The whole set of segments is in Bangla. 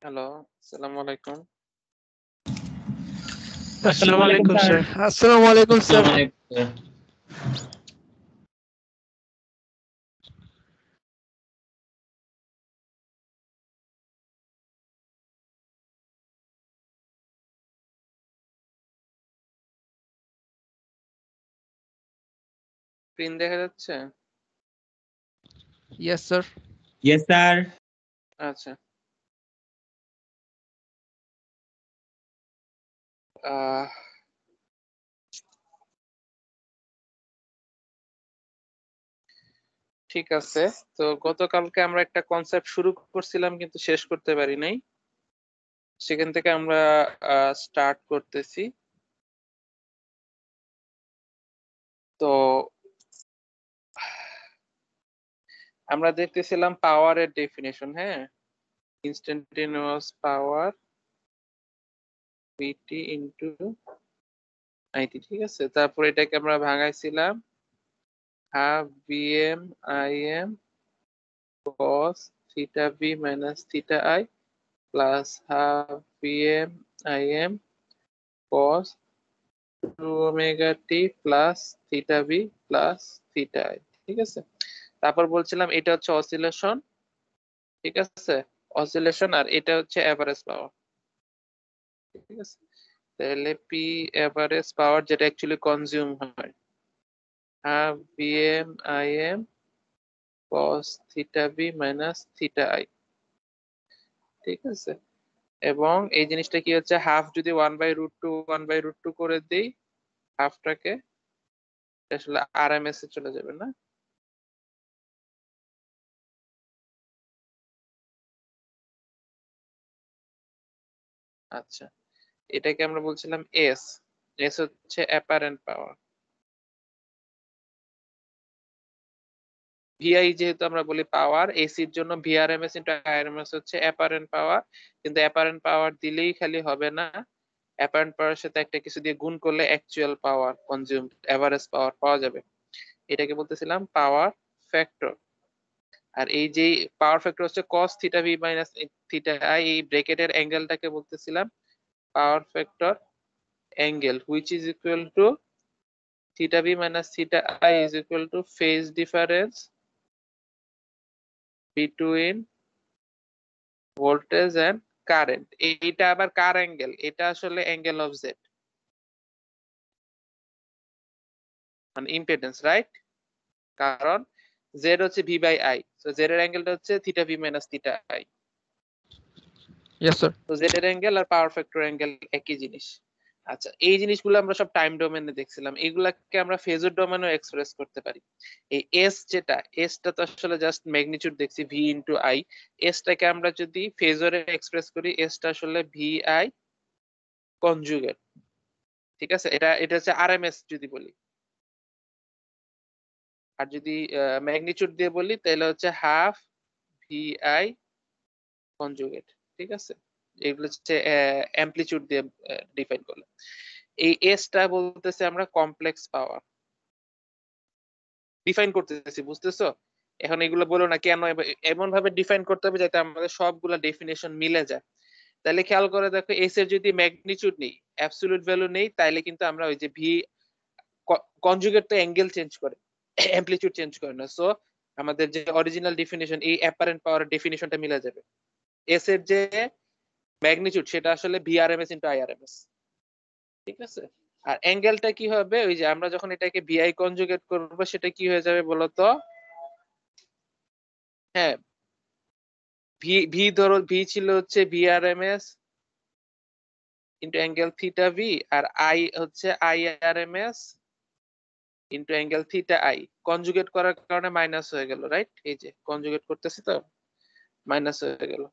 হ্যালো, আসসালামু আলাইকুম। আসসালামু আলাইকুম স্যার। আসসালামু আলাইকুম স্যার। স্ক্রিন দেখা যাচ্ছে? Yes sir. Yes, sir. আচ্ছা। আহ ঠিক আছে। তো গতকালকে আমরা একটা কনসেপ্ট শুরু করছিলাম কিন্তু শেষ করতে পারি নাই। সেখান থেকে আমরা স্টার্ট করতেছি। তো আমরা দেখতেছিলাম পাওয়ারের ডেফিনেশন, হ্যাঁ? Instantaneous power PT into IT, ঠিক আছে? তারপর এটাকে আমরা ভাঙাইছিলাম half BM IM cos theta B minus theta I plus half BM IM cos 2 omega T plus theta B plus theta I, ঠিক আছে? তারপর বলছিলাম এটা হচ্ছে অসিলেশন, ঠিক আছে? অসিলেশন, আর এটা হচ্ছে এভারেজ পাওয়ার, ঠিক আছে? তাহলে পি এভারেজ পাওয়ার যেটা অ্যাকচুয়ালি কনজিউম হয় half BM IM cos theta B minus theta I, ঠিক আছে? এবং এই জিনিসটা কি হচ্ছে, হাফ যদি 1/√2 করে দিই, হাফটাকে আসলে আরএমএস এ চলে যাবে না? আচ্ছা, এটাকে আমরা বলছিলাম এস। এস হচ্ছে অ্যাপারেন্ট পাওয়ার। ভিআই যেহেতু আমরা বলি পাওয়ার, এসির জন্য ভিআরএমএস ইন্টু আইআরএমএস হচ্ছে অ্যাপারেন্ট পাওয়ার। কিন্তু অ্যাপারেন্ট পাওয়ার দিলেই খালি হবে না, অ্যাপারেন্ট পাওয়ারের সাথে একটা কিছু দিয়ে গুণ করলে actual power consume average power পাওয়া যাবে। এটাকে বলতেছিলাম পাওয়ার ফ্যাক্টর। আর এই যে পাওয়ার ফ্যাক্টর হচ্ছে cos theta V minus theta I, এই ব্র্যাকেটের অ্যাঙ্গেলটাকে বলতেছিলাম power factor angle, which is equal to theta B minus theta I is equal to phase difference between voltage and current. এইটা আবার কার অ্যাঙ্গেল? এটা আসলে অ্যাঙ্গেল অফ জেড, মানে ইম্পিডেন্স, রাইট? কারণ জেড হচ্ছে ভি বাই আই, তো জেড এর অ্যাঙ্গেলটা হচ্ছে theta V minus theta I. Yes sir. তো জেড এর অ্যাঙ্গেল আর পাওয়ার ফ্যাক্টর অ্যাঙ্গেল একই জিনিস। আচ্ছা, এই জিনিসগুলো আমরা সব টাইম ডোমেনে দেখছিলাম, এগুলাকে আমরা ফেজর ডোমেনেও এক্সপ্রেস করতে পারি। এই এস যেটা, এসটা তো আসলে জাস্ট ম্যাগনিটিউড দেখছি ভি ইনটু আই। এসটাকে আমরা যদি ফেজরে এক্সপ্রেস করি, এসটা আসলে ভি আই কনজুগেট, ঠিক আছে? এটা এটা হচ্ছে আরএমএস যদি বলি। আর যদি ম্যাগনিটিউড দিয়ে বলি তাহলে হচ্ছে হাফ ভি আই কনজুগেট, ঠিক আছে? এগুলো হচ্ছে অ্যামপ্লিটিউড দিয়ে ডিফাইন করলে। এই এসটা বলতেছে আমরা কমপ্লেক্স পাওয়ার ডিফাইন করতেছি, বুঝতেছো? এখন এগুলো বলো না কেন এমন ভাবে ডিফাইন করতে হবে যাতে আমাদের সবগুলা ডেফিনেশন মিলে যায়। তাহলে খেয়াল করে দেখো, এস এর যদি ম্যাগনিটিউড নেই, অ্যাবসলিউট ভ্যালু নেই, তাইলে কিন্তু আমরা ওই যে ভি কনজুগেট তো অ্যাঙ্গেল চেঞ্জ করে, অ্যামপ্লিটিউড চেঞ্জ করে না। সো আমাদের যে অরিজিনাল ডেফিনেশন, এই অ্যাপারেন্ট পাওয়ার ডেফিনেশনটা মিলে যাবে। এস এর যে ম্যাগনিটিউড সেটা আসলে ভিআরএমএস ইনটু আইআরএমএস, ঠিক আছে? আর অ্যাঙ্গেলটা কি হবে, ওই যে আমরা যখন এটাকে ভিআই কনজুগেট করব সেটা কি হয়ে যাবে বলতো? হ্যাঁ, ভি ভি ধরো, ভি ছিল হচ্ছে VRMS into angle theta V, আর আই হচ্ছে IRMS into angle theta I. Conjugate করার কারণে মাইনাস হয়ে গেল, রাইট? এই যে কনজুগেট করতেছি তো মাইনাস হয়ে গেল।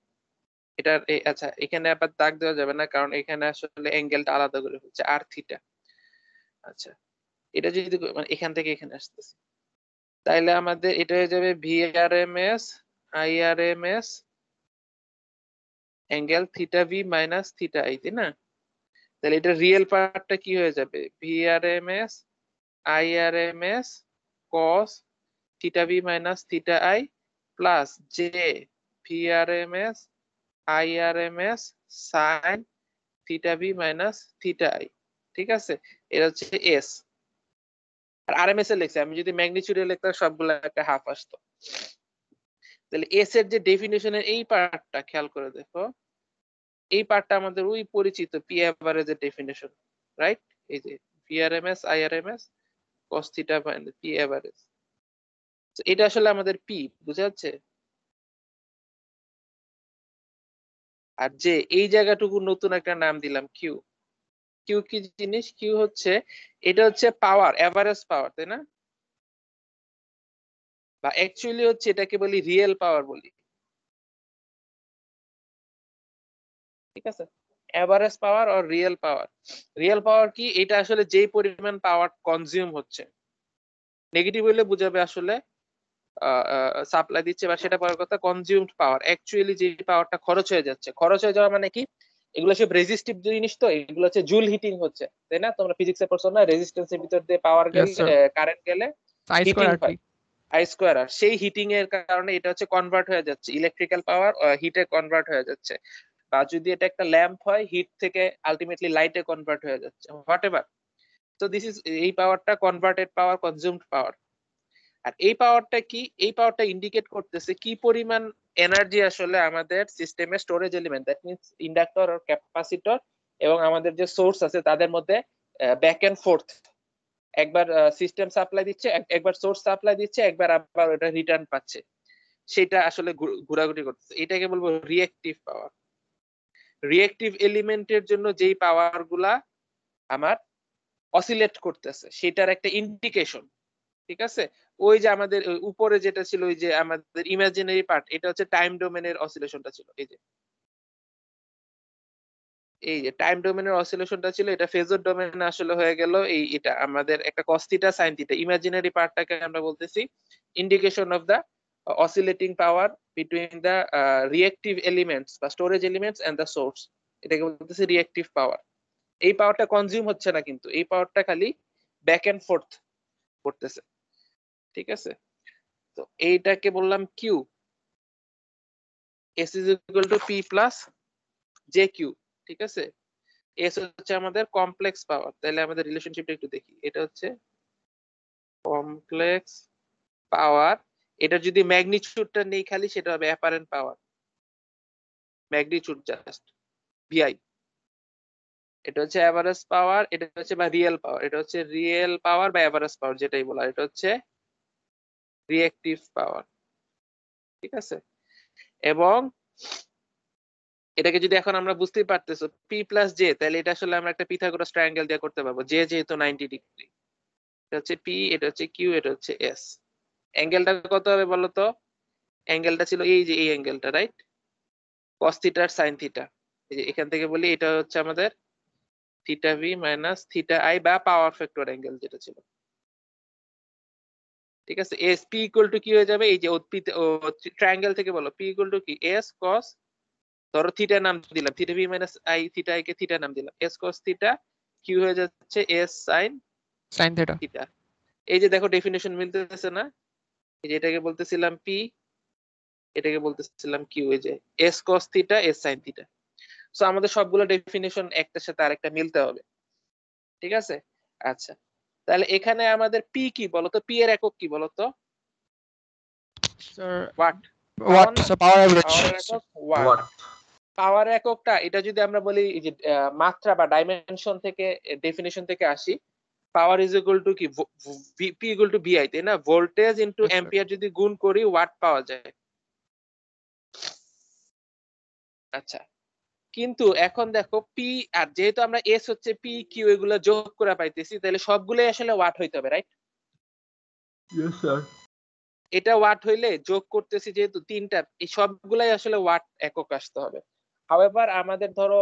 এটার আচ্ছা, এখানে আবার দাগ দেওয়া যাবে না কারণ এখানে আসলে অ্যাঙ্গেলটা আলাদা করে হচ্ছে আর থিটা। আচ্ছা, এটা যদি মানে এখান থেকে এখানে আসতেছে, তাইলে আমাদের এটা হয়ে যাবে VRMS IRMS angle theta V minus theta I, তাই না? তাহলে এটা রিয়েল পার্টটা কি হয়ে যাবে? VRMS IRMS cos theta V minus theta I plus J VRMS IRMS sin theta B minus theta I. ঠিক আছে, এটা হচ্ছে এস। আর আরএমএস এ লিখছি, আমি যদি ম্যাগনিটিউডে লিখতাম সবগুলো একটা হাফ আসতো। তাহলে এস এর যে ডেফিনিশনের এই পার্টটা খেয়াল করে দেখো, এই পার্টটা আমাদের ওই পরিচিত পি এভারেজের ডেফিনিশন, রাইট? এই যে V RMS IRMS cos theta minus P average, এটা আসলে আমাদের পি, বুঝা যাচ্ছে? আর যে এই জায়গাটুকু নতুন একটা নাম দিলাম কিউ। কিউ কি জিনিস? কিউ হচ্ছে, এটা হচ্ছে পাওয়ার, এভারেজ পাওয়ার, তাই না? বা অ্যাকচুয়ালি হচ্ছে এটাকে বলি রিয়েল পাওয়ার বলি। ঠিক আছে, এভারেজ পাওয়ার আর রিয়েল পাওয়ার। রিয়েল পাওয়ার কি? এটা আসলে যেই পরিমাণ পাওয়ার কনজিউম হচ্ছে। নেগেটিভ হইলে বুঝাবে আসলে সাপ্লাই দিচ্ছে, বা সেটা পাওয়ার কথা কনজিউমড পাওয়ার, অ্যাকচুয়ালি যে পাওয়ারটা খরচ হয়ে যাচ্ছে। খরচ হয়ে যাওয়া মানে কি? এগুলো সব রেজিস্টিভ জিনিস, তো এগুলো হচ্ছে জুল হিটিং হচ্ছে, তাই না? তোমরা ফিজিক্সে পড়ছো না, রেজিস্ট্যান্সের ভিতর দিয়ে পাওয়ার Yes, গেলে, sir. কারেন্ট গেলে I হিটিং square RT. হয়, আই স্কোয়ার। আর সেই হিটিং এর কারণে এটা হচ্ছে কনভার্ট হয়ে যাচ্ছে, ইলেকট্রিক্যাল পাওয়ার হিটে কনভার্ট হয়ে যাচ্ছে। বা যদি এটা একটা ল্যাম্প হয়, হিট থেকে আলটিমেটলি লাইটে কনভার্ট হয়ে যাচ্ছে, হোয়াট এভার। তো দিস ইজ, এই পাওয়ারটা কনভার্টেড পাওয়ার, কনজিউমড পাওয়ার। আর এই পাওয়ারটা কি? এই পাওয়ারটা ইন্ডিকেট করতেছে কি পরিমাণ এনার্জি আসলে আমাদের সিস্টেমে storage element, that means inductor আর ক্যাপাসিটর এবং আমাদের যে সোর্স আছে তাদের মধ্যে ব্যাক এন্ড ফোর্থ, একবার সিস্টেম সাপ্লাই দিচ্ছে, একবার সোর্স সাপ্লাই দিচ্ছে, একবার আবার ওটা রিটার্ন পাচ্ছে, সেটা আসলে ঘোরাঘুরি করতেছে। এটাকে বলবো রিয়েক্টিভ পাওয়ার। রিয়েক্টিভ এলিমেন্টের জন্য যেই পাওয়ার গুলা আমার অসিলেট করতেছে, সেটার একটা ইন্ডিকেশন। ঠিক আছে, ওই যে আমাদের উপরে যেটা ছিল, ওই যে আমাদের ইমাজিনারি পার্ট, এটা হচ্ছে টাইম ডোমেনের অসিলেশনটা ছিল। এই যে টাইম ডোমেনের অসিলেশনটা ছিল, এটা ফেজর ডোমেনে আসলে হয়ে গেল এই, এটা আমাদের একটা cos theta sine theta. Imaginary পার্টটাকে আমরা বলতেছি indication of the oscillating power between the reactive elements বা storage elements and the source, এটাকে বলতেছি রিয়েক্টিভ পাওয়ার। এই পাওয়ারটা কনজিউম হচ্ছে না, কিন্তু এই পাওয়ারটা খালি ব্যাক এন্ড ফোর্থ করতেছে। ঠিক আছে, তো এইটাকে বললাম Q. S is equal to P plus J Q. ঠিক আছে, এস হচ্ছে আমাদের কমপ্লেক্স পাওয়ার। তাহলে আমাদের রিলেশনশিপটা একটু দেখি, এটা হচ্ছে কমপ্লেক্স পাওয়ার। এটা যদি ম্যাগনিটিউডটা নেই খালি, সেটা হবে apparent power, magnitude just VI. এটা হচ্ছে এভারেজ পাওয়ার, এটা হচ্ছে বা রিয়েল পাওয়ার, এটা হচ্ছে রিয়েল পাওয়ার বা এভারেজ পাওয়ার যেটাই বলা, এটা হচ্ছে রিয়েক্টিভ পাওয়ার। ঠিক আছে, এবং এটাকে যদি এখন আমরা বুঝতেই পারতেছো পি প্লাস জে, তাহলে এটা আসলে আমরা একটা পিথাগোরাস ট্রায়াঙ্গেল দিয়ে করতে পারবো, জে যেহেতু 90 ডিগ্রি। এটা হচ্ছে পি, এটা হচ্ছে কিউ, এটা হচ্ছে এস। অ্যাঙ্গেলটা কত হবে বলো তো? অ্যাঙ্গেলটা ছিল এই যে এই অ্যাঙ্গেলটা, রাইট? কস থিটা আর সাইন থিটা। এই যে এখান থেকে বলি, এটা হচ্ছে আমাদের theta V minus theta I বা পাওয়ার ফ্যাক্টর অ্যাঙ্গেল যেটা ছিল। ঠিক আছে, এস পি ইকুয়াল টু কি হয়ে যাবে? এই যে ট্রায়াঙ্গেল থেকে বলো পি ইকুয়াল টু কি? এস কস, ধরো থিটা নাম দিলাম, theta V minus I, theta I কে থিটা নাম দিলাম, এস কস থিটা, কিউ হয়ে যাচ্ছে S sine Sin theta. Theta. এই যে দেখো ডেফিনেশন মিলতেছে না? এই যে এটাকে বলতেছিলাম পি, এটাকে বলতেছিলাম কিউ, এই যে S cos theta S sine theta. So আমাদের সবগুলো ডেফিনেশন একটার সাথে আরেকটা মিলতে হবে। ঠিক আছে, আচ্ছা, তাহলে এখানে আমাদের পি কি বলতো? পি এর একক কি বলতো? Sir, watt. Power what? না, So power average. পাওয়ারের একক ওয়াট। ওয়াট। পাওয়ার এককটা এটা যদি আমরা বলি এই যে মাত্রা বা ডাইমেনশন থেকে, ডেফিনেশন থেকে আসি, পাওয়ার ইজ ইকুয়াল টু কি? পি ইকুয়াল টু ভিআই, তাই না? Voltage into Yes, sir. Ampere যদি গুণ করি, ওয়াট পাওয়া যায়। আচ্ছা, কিন্তু এখন দেখো পি, আর যেহেতু আমরা এস হচ্ছে পি কিউ এগুলো যোগ করে পাইতেছি, তাহলে সবগুলোই আসলে ওয়াট হইতে হবে, রাইট? Yes sir. এটা ওয়াট হইলে যোগ করতেছি যেহেতু তিনটা, এই সবগুলাই আসলে ওয়াট একক আসতে হবে। হাউএভার আমাদের ধরো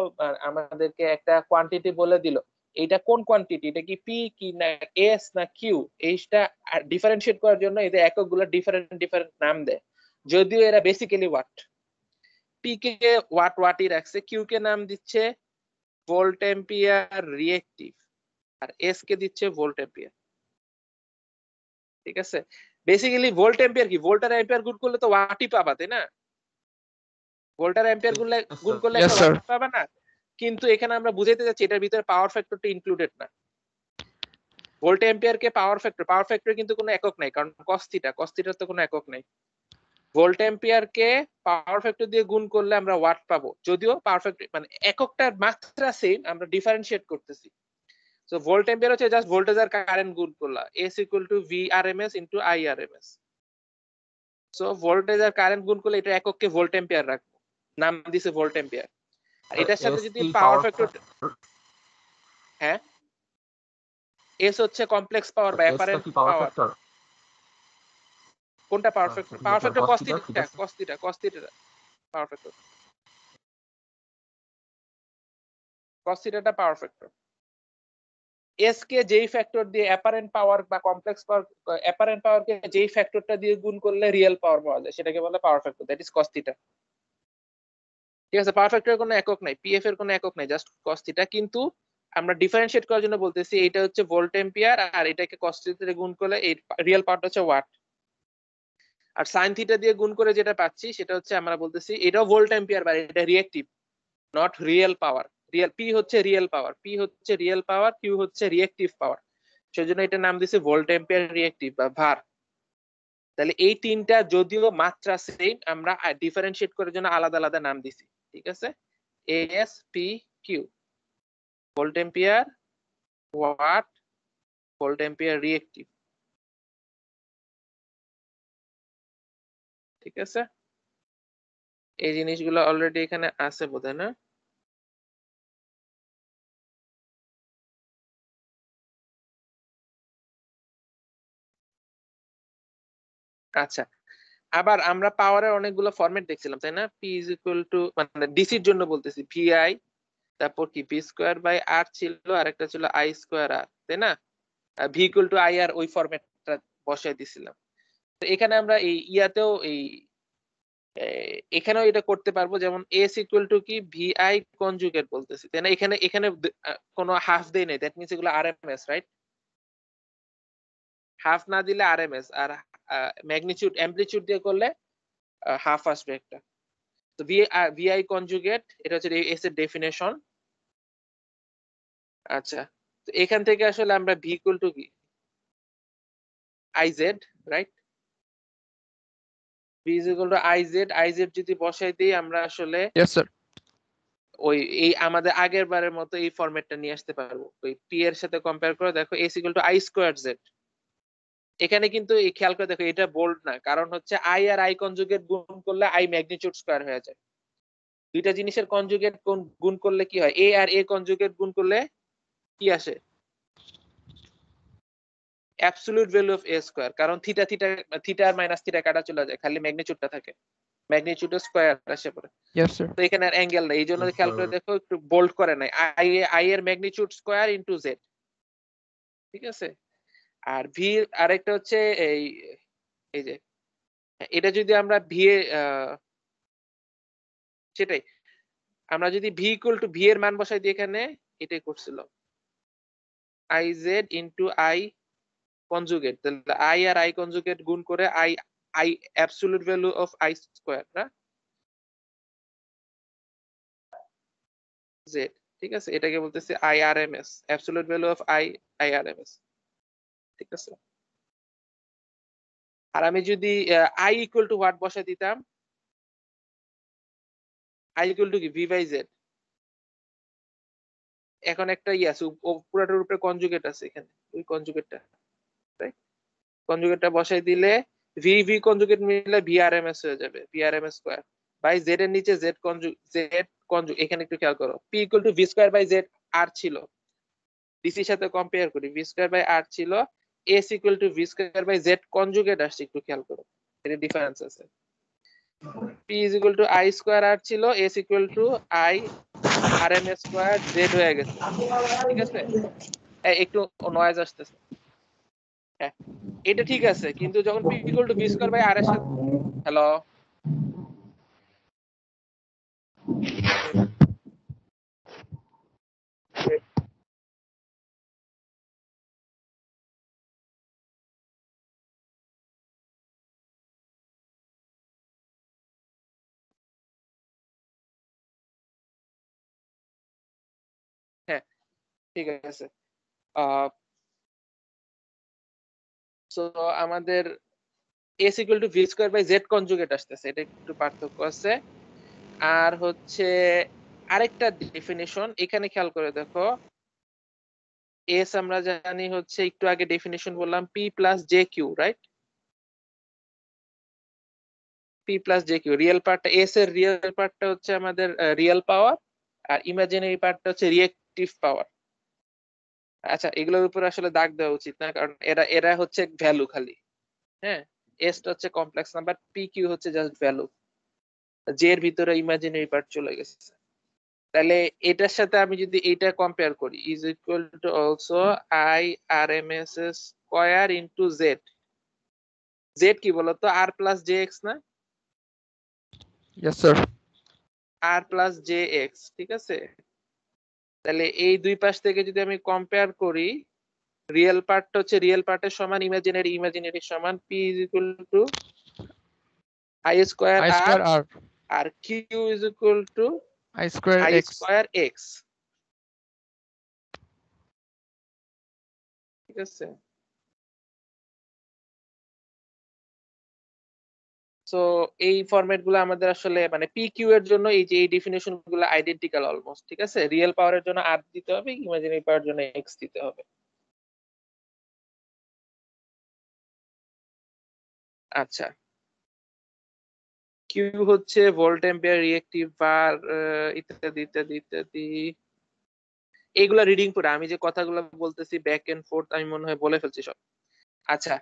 আমাদেরকে একটা কোয়ান্টিটি বলে দিল, এটা কোন কোয়ান্টিটি, এটা কি পি কি না এস না কিউ, এইটা ডিফারেন্সিয়েট করার জন্য এদের এককগুলো ডিফারেন্ট ডিফারেন্ট নাম দেয়, যদিও এরা বেসিক্যালি ওয়াট। পি কে ওয়াট ওয়াটই রাখছে, কিউ কে নাম দিচ্ছে ভোল্ট এম্পিয়ার রিয়েক্টিভ, আর এস কে দিচ্ছে ভোল্ট এম্পিয়ার। ঠিক আছে, বেসিক্যালি ভোল্ট এম্পিয়ার কি? ভোল্ট আর এম্পিয়ার গুণ করলে তো ওয়াটই পাবা, তাই না? ভোল্ট আর অ্যাম্পিয়ার গুণ করলে Yes, একটা sir. ওয়াট পাবে না, কিন্তু এখানে আমরা বুঝাইতে যাচ্ছি এটার ভিতরে পাওয়ার ফ্যাক্টরটা ইনক্লুডেড না। ভোল্ট অ্যাম্পিয়ার কে পাওয়ার ফ্যাক্টর কিন্তু কোনো একক নাই, কারণ cos থিটার তো কোনো একক নাই। ভোল্ট অ্যাম্পিয়ার কে পাওয়ার ফ্যাক্টর দিয়ে গুণ করলে আমরা ওয়াট পাবো, যদিও পাওয়ার ফ্যাক্টর মানে এককটার মাত্রা সেম, আমরা ডিফারেন্সিয়েট করতেছি। সো ভোল্ট অ্যাম্পিয়ার হচ্ছে জাস্ট ভোল্টেজ আর কারেন্ট গুণ করলা, S = VRMS * IRMS। So voltage আর কারেন্ট গুণ করলে এটা একককে ভোল্ট অ্যাম্পিয়ার রাখবো, নাম দিছে ভোল্ট অ্যাম্পিয়ার। আর এটার সাথে যদি পাওয়ার ফ্যাক্টর, হ্যাঁ S হচ্ছে কমপ্লেক্স পাওয়ার বা অ্যাপারেন্ট পাওয়ার। কোনটা power factor? Power factor cos theta power factor, cos থিটাটা পাওয়ার ফ্যাক্টর। S কে যেই ফ্যাক্টর দিয়ে অ্যাপারেন্ট পাওয়ার বা কমপ্লেক্স পাওয়ার, অ্যাপারেন্ট পাওয়ারকে যেই ফ্যাক্টরটা দিয়ে গুণ করলে রিয়েল পাওয়ার পাওয়া যায় সেটাকে বলে power factor, that is cos theta. ঠিক আছে, পাওয়ার ফ্যাক্টরের কোনো একক নাই, PF এর কোনো একক নাই, জাস্ট cos থিটা। কিন্তু আমরা ডিফারেন্সিয়েট করার জন্য বলতেছি এটা হচ্ছে ভোল্ট অ্যাম্পিয়ার আর এটাকে cos থিটা দিয়ে গুণ করলে এই রিয়েল পাওয়ারটা হচ্ছে ওয়াট। আর sin থিটা দিয়ে গুণ করে যেটা পাচ্ছি সেটা হচ্ছে আমরা বলতেছি এটাও ভোল্ট অ্যাম্পিয়ার বা এটা reactive, not real power. P হচ্ছে রিয়েল পাওয়ার, Q হচ্ছে রিঅ্যাক্টিভ পাওয়ার। সেজন্য এটার নাম দিয়েছে ভোল্ট অ্যাম্পিয়ার রিঅ্যাক্টিভ বা ভার। তাহলে এই তিনটা যদিও মাত্রা সেম, আমরা ডিফারেন্সিয়েট করার জন্য আলাদা আলাদা নাম দিছি। ঠিক আছে, AS P Q, volt ampere, watt, volt ampere reactive. ঠিক আছে, এই জিনিসগুলো অলরেডি এখানে আছে বোধহয়, না? আচ্ছা, আবার আমরা পাওয়ারের অনেকগুলো ফরম্যাট দেখছিলাম, তাই না? P = মানে ডিসির জন্য বলতেছি VI, তারপর কি V²/R ছিল, আর একটা ছিল I²R, তাই না? V = IR, ওই ফরম্যাটটা বসাই দিছিলাম। তো এখানে আমরা এই ইয়াতেও এখানেও এটা করতে পারবো, যেমন S = কি VI কনজুগেট বলতেছি, তাই না? এখানে এখানে কোনো হাফ দেই নাই, দ্যাট মিন্স এগুলো RMS, রাইট? হাফ না দিলে RMS, আর ম্যাগনিটিউড অ্যামপ্লিটিউড দিয়ে করলে হাফ আসবে একটা। তো VI কনজুগেট, এটা হচ্ছে এস এর ডেফিনেশন। আচ্ছা, তো এখান থেকে আসলে আমরা V = কি IZ, রাইট? V IZ যদি বসাই দিই আমরা আসলে Yes, sir. ওই এই আমাদের আগের বারের মতো এই ফরম্যাটটা নিয়ে আসতে পারবো। ওই P এর সাথে কম্পেয়ার করে দেখো, S = I²Z। এখানে কিন্তু এই খেয়াল করে দেখো এটা বোল্ড না, কারণ হচ্ছে I আর I কনজুগেট গুণ করলে I ম্যাগনিটিউড স্কয়ার হয়ে যায়। দুইটা জিনিসের কনজুগেট গুণ করলে কি হয়? A আর A কনজুগেট গুণ করলে কি আসে? অ্যাবসলিউট ভ্যালু অফ A², কারণ থিটা আর মাইনাস থিটা কাটা চলে যায়, খালি ম্যাগনিটিউডটা থাকে, ম্যাগনিটিউড স্কয়ার আসে পড়ে। Yes, sir. তো এখানে আর অ্যাঙ্গেল নাই, এই জন্য খেয়াল করে দেখো একটু বোল্ড করে নাই, I এর ম্যাগনিটিউড স্কয়ার ইনটু Z। ঠিক আছে, আর V আরেকটা হচ্ছে এই এই যে এটা যদি আমরা V এ সেটাই, আমরা যদি V = V এর মান বসাই দিই এখানে, এটাই করছিল IZ ইনটু I কনজুগেট, তাহলে I আর I কনজুগেট গুণ করে I absolute value of I², না Z। ঠিক আছে, এটাকে বলতেছে IRMS, absolute value of IRMS। ঠিক আছে, আর আমি যদি I = হোয়াট বসাই দিতাম, I = কি V/Z। এখন একটা আছে পুরাটার উপরে কনজুগেট আছে, এখানে ওই কনজুগেটটা, রাইট? কনজুগেটটা বসাই দিলে V কনজুগেট মিলে VRMS হয়ে যাবে, VRMS² বাই Z এর নিচে Z কনজুগেট। এখানে একটু খেয়াল করো, P = V²/Z R ছিল, ডিসির সাথে কম্পেয়ার করি, V²/R ছিল, S = V²/Z কনজুগেট আসছে, একটু খেয়াল করো, এর ডিফারেন্স আছে। P = I²R ছিল, S = I RMS² Z হয়ে গেছে। ঠিক আছে, একটু নয়েজ আসতেছে। হ্যাঁ, এটা ঠিক আছে, কিন্তু যখন P = V²/R এর সাথে, হ্যালো ঠিক আছে। সো আমাদের s equal to V square by Z conjugate আসতেছে, এটা একটু পার্থক্য আছে। আর হচ্ছে আরেকটা ডেফিনিশন এখানে খেয়াল করে দেখো, এস আমরা জানি হচ্ছে একটু আগে ডেফিনিশন বললাম P plus J Q, right? P plus J Q real পার্টটা, এস এর রিয়েল পার্টটা হচ্ছে আমাদের রিয়েল পাওয়ার, আর ইমাজিনারি পার্টটা হচ্ছে রিয়েক্টিভ পাওয়ার। আচ্ছা, এগুলোর উপর আসলে দাগ দেওয়া উচিত না, কারণ এরা এরা হচ্ছে ভ্যালু খালি। হ্যাঁ, এস টা হচ্ছে কমপ্লেক্স নাম্বার, পি কিউ হচ্ছে জাস্ট ভ্যালু, জে এর ভিতরে ইমাজিনারি পার্ট চলে গেছে। তাহলে এটার সাথে আমি যদি এটা কম্পেয়ার করি, is equal to also I R M S square into Z. Z কি বলতো? আর প্লাস জে এক্স না? Yes, sir. R plus J X, ঠিক আছে? তাহলে এই দুই পাশ থেকে যদি আমি কম্পেয়ার করি, রিয়েল পার্টটা হচ্ছে রিয়েল পার্টের সমান, ইমাজিনারি ইমাজিনারি সমান, P is equal to I square I R, square R, আর Q is equal to I square I X. Square X, ঠিক আছে? সো এই ফরম্যাট গুলো আমাদের আসলে মানে পি কিউ এর জন্য এই যে এই ডেফিনেশন গুলো আইডেন্টিক্যাল অলমোস্ট, ঠিক আছে? রিয়েল পাওয়ারের জন্য আর দিতে হবে, ইমাজিনারি পাওয়ারের জন্য এক্স দিতে হবে। আচ্ছা, কিউ হচ্ছে ভোল্ট অ্যাম্পিয়ার, রিয়েক্টিভ বার, ইত্যাদি ইত্যাদি ইত্যাদি। এইগুলা রিডিং করে আমি যে কথাগুলো বলতেছি ব্যাক এন্ড ফোর্থ আমি মনে হয় বলে ফেলছি সব। আচ্ছা,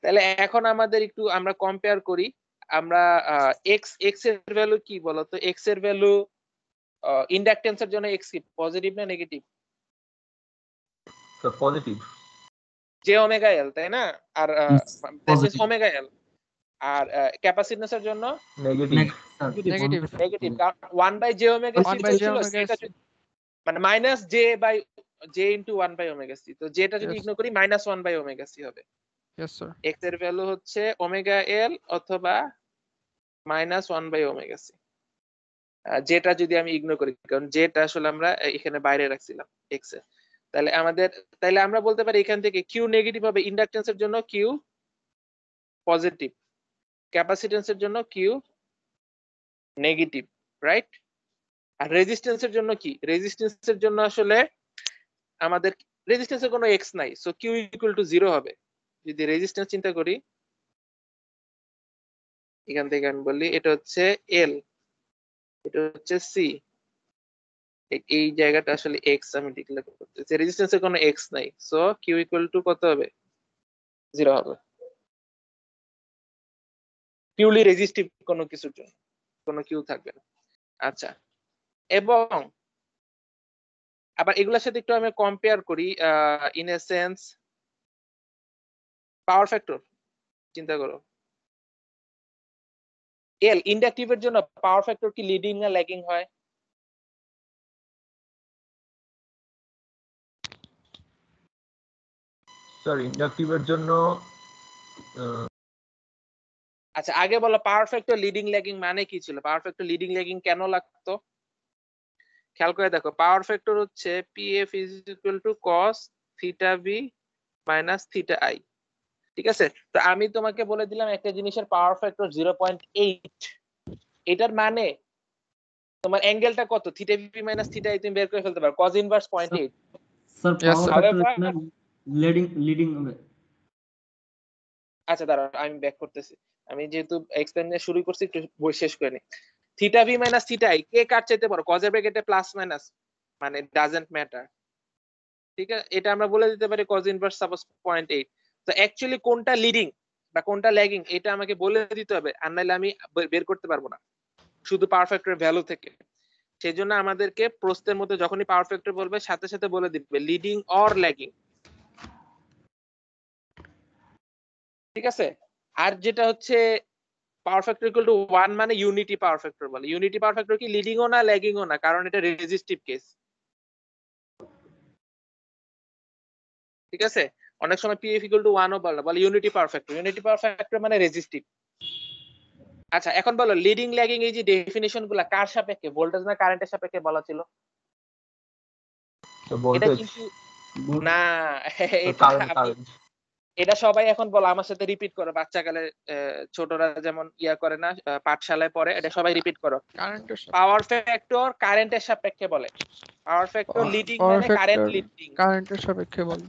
তাহলে এখন আমাদের একটু আমরা কম্পেয়ার করি। আমরা এক্স এক্স এর ভ্যালু কি বলতো? এক্স এর ভ্যালু ইন্ডাকটেন্সের জন্য এক্স কি পজিটিভ না negative? Sir positive. J omega L, তাই না? আর দ্যাট মিন্স ওমেগা এল। আর ক্যাপাসিটনেসের জন্য নেগেটিভ। Negative. নেগেটিভ, কারণ 1 by J omega C 1 by J ছিল, omega সেটা C. মানে minus J by J into 1 by omega C, তো যেটা যদি Yes. ইগনোর করি মাইনাস 1 বাই ওমেগা সি হবে। Yes, sir. এক্স এর ভ্যালু হচ্ছে ওমেগা এল অথবা মাইনাস 1 বাই ওমেগা সি, যেটা যদি আমি ইগনোর করি, কারণ যেটা আসলে আমরা এখানে বাইরে রাখছিলাম এক্স এর। তাহলে আমাদের, তাহলে আমরা বলতে পারি এখান থেকে কিউ নেগেটিভ হবে, ইন্ডাকটেন্সের জন্য কিউ পজিটিভ, ক্যাপাসিটেন্সের জন্য কিউ নেগেটিভ, রাইট? আর রেজিস্ট্যান্সের জন্য কি? রেজিস্ট্যান্সের জন্য আসলে আমাদের রেজিস্ট্যান্সের কোনো এক্স নাই, সো কিউ ইকুয়াল টু 0 হবে। যদি রেজিস্ট্যান্স চিন্তা করি, এখান থেকে আমি বলি এটা হচ্ছে এল, এটা হচ্ছে সি, এই জায়গাটা আসলে এক্স আমি ডিক্লেয়ার করতেছি, রেজিস্ট্যান্সের কোনো এক্স নাই, সো কিউ ইকুয়াল টু কত হবে? 0 হবে। পিউরলি রেজিস্টিভ কোনো কিছুর জন্য কোনো কিউ থাকবে না। আচ্ছা, এবং আবার এগুলোর সাথে একটু আমি কম্পেয়ার করি, in a sense power factor চিন্তা করো, এল ইন্ডাকটিভের জন্য পাওয়ার ফ্যাক্টর কি লিডিং না ল্যাগিং হয়? স্যার ইন্ডাকটিভের জন্য আচ্ছা, আগে বলো পাওয়ার ফ্যাক্টর লিডিং ল্যাগিং মানে কি ছিল? পাওয়ার ফ্যাক্টর লিডিং ল্যাগিং কেন লাগতো? খেয়াল করে দেখো, পাওয়ার ফ্যাক্টর হচ্ছে PF is equal to cos theta B minus theta I, ঠিক আছে? তো আমি তোমাকে বলে দিলাম একটা জিনিসের পাওয়ার ফ্যাক্টর 0.8, এটার মানে তোমার অ্যাঙ্গেলটা কত? Theta B minus theta I তুমি বের করে ফেলতে পারো, cos inverse 0.8। Sir Yes, power sir. Factor However, এখানে লিডিং হবে। আচ্ছা দাঁড়াও আমি ব্যাক করতেছি, আমি যেহেতু এক্সপ্লেন শুরু করছি একটু বই শেষ করে নি। Theta V minus theta I কে কার চাইতে বড়? কজের ব্র্যাকেটে প্লাস মাইনাস মানে ডাজন্ট ম্যাটার, ঠিক আছে? এটা আমরা বলে দিতে পারি cos ইনভার্স সাপোজ 0.8। তো অ্যাকচুয়ালি কোনটা লিডিং বা কোনটা ল্যাগিং এটা আমাকে বলে দিতে হবে, আর নাহলে আমি বের করতে পারবো না শুধু পাওয়ার ফ্যাক্টরের ভ্যালু থেকে। সেই জন্য আমাদেরকে প্রশ্নের মধ্যে যখনই পাওয়ার ফ্যাক্টর বলবে সাথে সাথে বলে দিবে লিডিং অর ল্যাগিং, ঠিক আছে? আর যেটা হচ্ছে পাওয়ার ফ্যাক্টর ইকুয়াল টু 1 মানে ইউনিটি পাওয়ার ফ্যাক্টর বলে। ইউনিটি পাওয়ার ফ্যাক্টর কি লিডিংও না ল্যাগিংও না, কারণ এটা রেজিস্টিভ কেস, ঠিক আছে? অনেক সময় পিএফ ইকুয়াল টু 1 ও বলে unity power factor, unity power factor মানে রেজিস্টিভ। আচ্ছা, এখন বলো লিডিং ল্যাগিং এই যে ডেফিনিশন গুলা কার সাপেক্ষে, ভোল্টেজ না কারেন্টের সাপেক্ষে বলা ছিল? তো এটা ভোল্টেজ কিন্তু না, এটা কারেন্ট আমি কারেন্ট এটা সবাই এখন বলো আমার সাথে রিপিট করো, বাচ্চাকালে ছোটরা যেমন ইয়া করে না, পাঠশালায় পড়ে, এটা সবাই রিপিট করো। কারেন্টের পাওয়ার ফ্যাক্টর কারেন্টের সাপেক্ষে বলে, পাওয়ার ফ্যাক্টর লিডিং পাওয়ার মানে কারেন্ট ফ্যাক্টর লিডিং, কারেন্টের সাপেক্ষে বলে।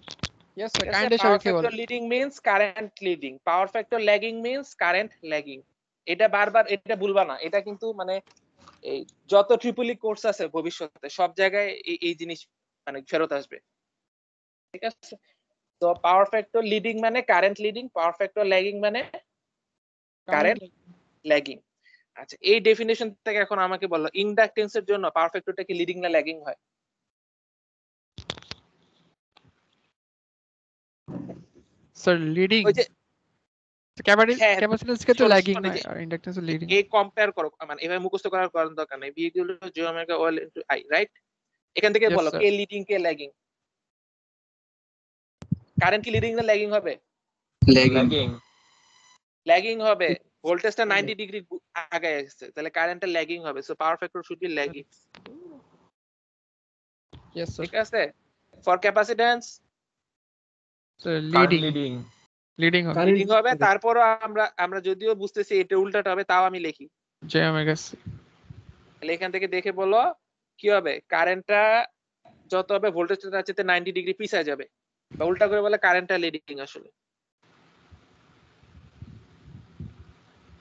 ইয়েস স্যার, ঠিক আছে? কারেন্টের পাওয়ার সাপেক্ষে বলে। Factor leading means current leading, power factor lagging means current lagging. এটা বারবার এটা ভুলবা না, এটা কিন্তু মানে এই যত ট্রিপলি কোর্স আছে ভবিষ্যতে সব জায়গায় এই জিনিস মানে ফেরত আসবে, ঠিক আছে? তো পাওয়ার ফ্যাক্টর লিডিং মানে current leading, power factor lagging মানে কারেন্ট ল্যাগিং। আচ্ছা, এই ডেফিনেশন থেকে এখন আমাকে বলো ইন্ডাকটেন্সের জন্য পাওয়ার ফ্যাক্টরটা কি লিডিং না ল্যাগিং হয়? স্যার লিডিং, ওই যে হ্যাঁ, ক্যাপাসিট্যান্স ক্ষেত্রে শোনো, ল্যাগিং শোনো, হয় আর ইন্ডাকটেন্স লিডিং। এই কম্পেয়ার করো, মানে এভাবে মুখস্থ করার দরকার নেই। V equal to G omega OL into I, right? এখান থেকে ইয়েস বলো স্যার। কে লিডিং কে ল্যাগিং। কারেন্ট কি লিডিং না ল্যাগিং হবে? ল্যাগিং ল্যাগিং হবে। ভোল্টেজটা 90 ডিগ্রি আগে আসছে, তাহলে কারেন্টটা ল্যাগিং হবে, so power factor should be lagging, yes sir. ঠিক আছে? For capacitance sir current leading, leading leading হবে লিডিং হবে। তারপরও আমরা যদিও বুঝতেছি এটা উল্টাটা হবে, তাও আমি লিখি। J omega C. তাহলে এখান থেকে দেখে বলো কি হবে, কারেন্টটা যত হবে ভোল্টেজটা তার চেয়ে 90 ডিগ্রি পিছিয়ে যাবে, বা উল্টা করে বলে কারেন্টটা লিডিং আসলে।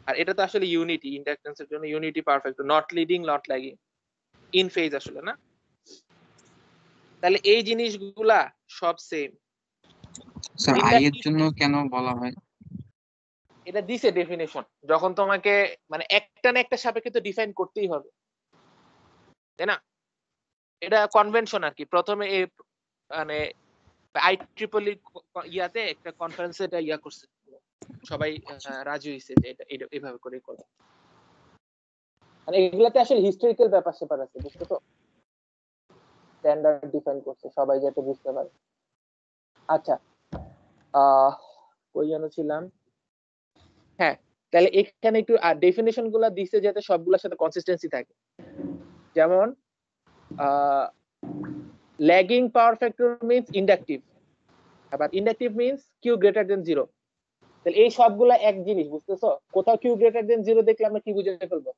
আর এটা তো আসলে ইউনিটি, ইন্ডাকটেন্সের জন্য unity perfect, not leading not lagging, in phase আসলে না। তাহলে এই জিনিসগুলা সব সেম। স্যার আই এর জন্য কেন বলা হয়? এটা দিছে ডেফিনেশন, যখন তোমাকে মানে একটা না একটা সাপেক্ষে তো ডিফাইন করতেই হবে, তাই না? এটা কনভেনশন আর কি। প্রথমে মানে আই ট্রিপল ইয়াতে একটা কনফারেন্সে এটা ইয়া করছে, সবাই রাজি হয়েছে যে এটা এভাবে করে করো। মানে এগুলাতে আসলে হিস্টোরিক্যাল ব্যাপার স্যাপার আছে, বুঝছো তো? স্ট্যান্ডার্ড ডিফাইন করছে সবাই যাতে বুঝতে পারে। আচ্ছা, কই যেন ছিলাম? হ্যাঁ, তাহলে এখানে একটু ডেফিনেশন গুলা দিছে যাতে সবগুলোর সাথে কনসিস্টেন্সি থাকে। যেমন lagging power factor means inductive, আবার inductive means Q greater than 0। তাহলে এই সবগুলা এক জিনিস, বুঝতেছো? কোথাও কিউ গ্রেটার দেন 0 দেখলে আমরা কি বুঝে ফেলবো?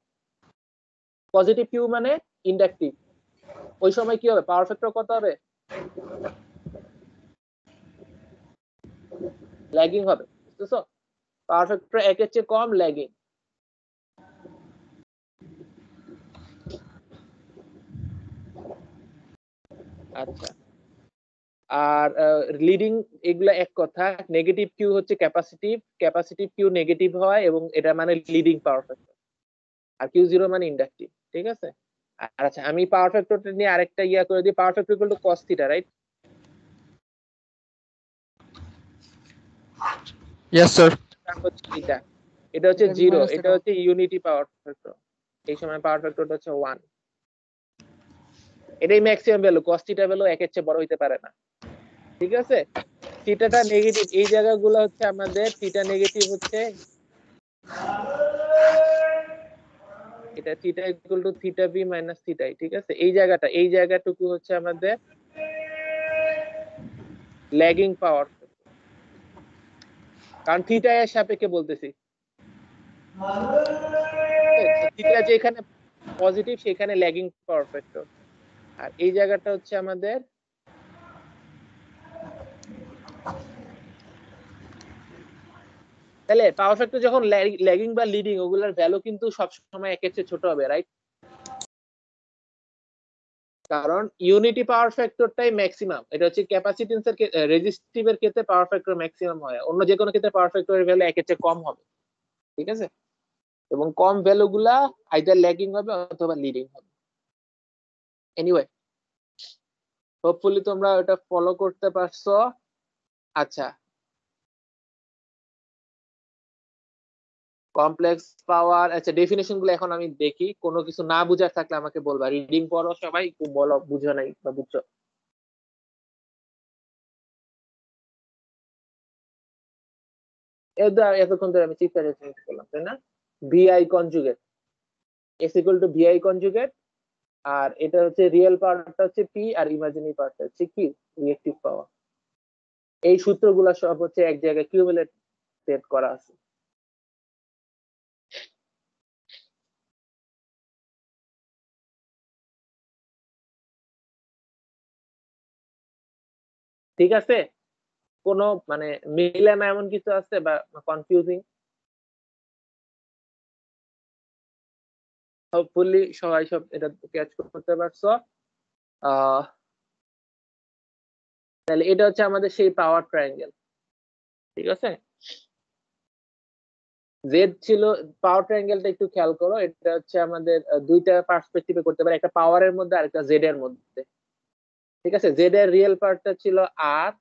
পজিটিভ কিউ মানে ইন্ডাকটিভ, ওই সময় কি হবে? পাওয়ার ফ্যাক্টর কত হবে? ল্যাগিং হবে, বুঝতেছো? পাওয়ার ফ্যাক্টর 1 এর চেয়ে কম, ল্যাগিং। আচ্ছা, আর লিডিং এগুলা এক কথা। নেগেটিভ কিউ হচ্ছে ক্যাপাসিটিভ, ক্যাপাসিটিভ কিউ নেগেটিভ হয় এবং এটা মানে লিডিং পাওয়ার ফ্যাক্টর। আর কিউ 0 মানে ইন্ডাকটিভ, ঠিক আছে? আর আচ্ছা, আমি পাওয়ার ফ্যাক্টরটা নিয়ে আরেকটা ইয়া করে দিই। Power factor equal to cos theta, right? Yes sir. এটা এটা হচ্ছে 0, এটা হচ্ছে ইউনিটি পাওয়ার ফ্যাক্টর। এই সময় পাওয়ার ফ্যাক্টরটা হচ্ছে 1। এটাই maximum value, cos theta value 1 এর চেয়ে বড় হইতে পারে না, ঠিক আছে? থিটাটা নেগেটিভ, এই জায়গাগুলো হচ্ছে আমাদের থিটা নেগেটিভ হচ্ছে এটা theta equal to theta B minus theta, ঠিক আছে? এই জায়গাটুকু হচ্ছে আমাদের ল্যাগিং পাওয়ার, কারণ থিটা এর সাপেক্ষে বলতেছি। থিটা যেখানে পজিটিভ সেখানে ল্যাগিং পাওয়ার ফ্যাক্টর, আর এই জায়গাটা হচ্ছে আমাদের তাহলে পাওয়ার ফ্যাক্টর যখন ল্যাগিং বা লিডিং, ওগুলোর ভ্যালু কিন্তু সবসময় একের চেয়ে ছোট হবে, রাইট? কারণ ইউনিটি পাওয়ার ফ্যাক্টরটাই ম্যাক্সিমাম। এটা হচ্ছে ক্যাপাসিটেন্সের রেজিস্টিভের ক্ষেত্রে পাওয়ার ফ্যাক্টর ম্যাক্সিমাম হয়, অন্য যে কোনো ক্ষেত্রে পাওয়ার ফ্যাক্টরের ভ্যালু একের চেয়ে কম হবে, ঠিক আছে? এবং কম ভ্যালু গুলা আইদার ল্যাগিং হবে অথবা লিডিং হবে। এনিওয়ে, হোপফুলি তোমরা এটা ফলো করতে পারছো। আচ্ছা, কমপ্লেক্স পাওয়ার, আচ্ছা ডেফিনেশন গুলো এখন আমি দেখি, কোনো কিছু না বুঝার থাকলে আমাকে বলবা। রিডিং পড়ো সবাই, বলো বুঝো নাই বা বুঝছো। এতক্ষণ ধরে আমি চিন্তা করলাম, তাই না? VI conjugate, S equal to VI conjugate আর এটা হচ্ছে রিয়েল পাওয়ারটা হচ্ছে পি, আর ইমাজিনারি পাওয়ারটা হচ্ছে কিউ, রিয়েক্টিভ পাওয়ার। এই সূত্রগুলো সব হচ্ছে এক জায়গায় কিউমুলেট করা আছে। ঠিক আছে, কোনো মানে মিলে না এমন কিছু আছে বা কনফিউজিং? হোপফুলি সবাই সব এটা ক্যাচ করতে পারছো। তাহলে এটা হচ্ছে আমাদের সেই পাওয়ার ট্রায়াঙ্গেল। ঠিক আছে, জেড ছিল পাওয়ার ট্রায়াঙ্গেলটা, একটু খেয়াল করো। এটা হচ্ছে আমাদের দুইটা পার্সপেক্টিভে করতে পারে, একটা পাওয়ারের মধ্যে আর একটা জেড এর মধ্যে। ঠিক আছে, জেড এর রিয়েল পার্টটা ছিল আর,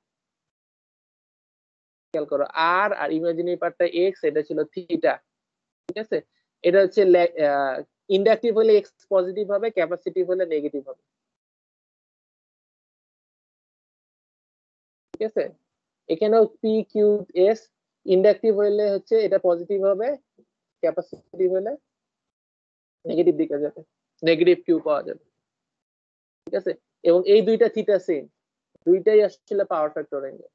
খেয়াল করো, আর আর ইমাজিনারি পার্টটা এক্স, এটা ছিল থিটা। ঠিক আছে, এটা হচ্ছে ইন্ডাকটিভ হলে এক্স পজিটিভ হবে, ক্যাপাসিটিভ হলে নেগেটিভ হবে। ঠিক আছে, এখানেও পি কিউ এস, ইন্ডাকটিভ হলে হচ্ছে এটা পজিটিভ হবে, ক্যাপাসিটিভ হলে নেগেটিভ দিকে যাবে, নেগেটিভ কিউ পাওয়া যাবে। ঠিক আছে, এবং এই দুইটা থিটা সেম, দুইটাই আসলে পাওয়ার ফ্যাক্টর অ্যাঙ্গেল।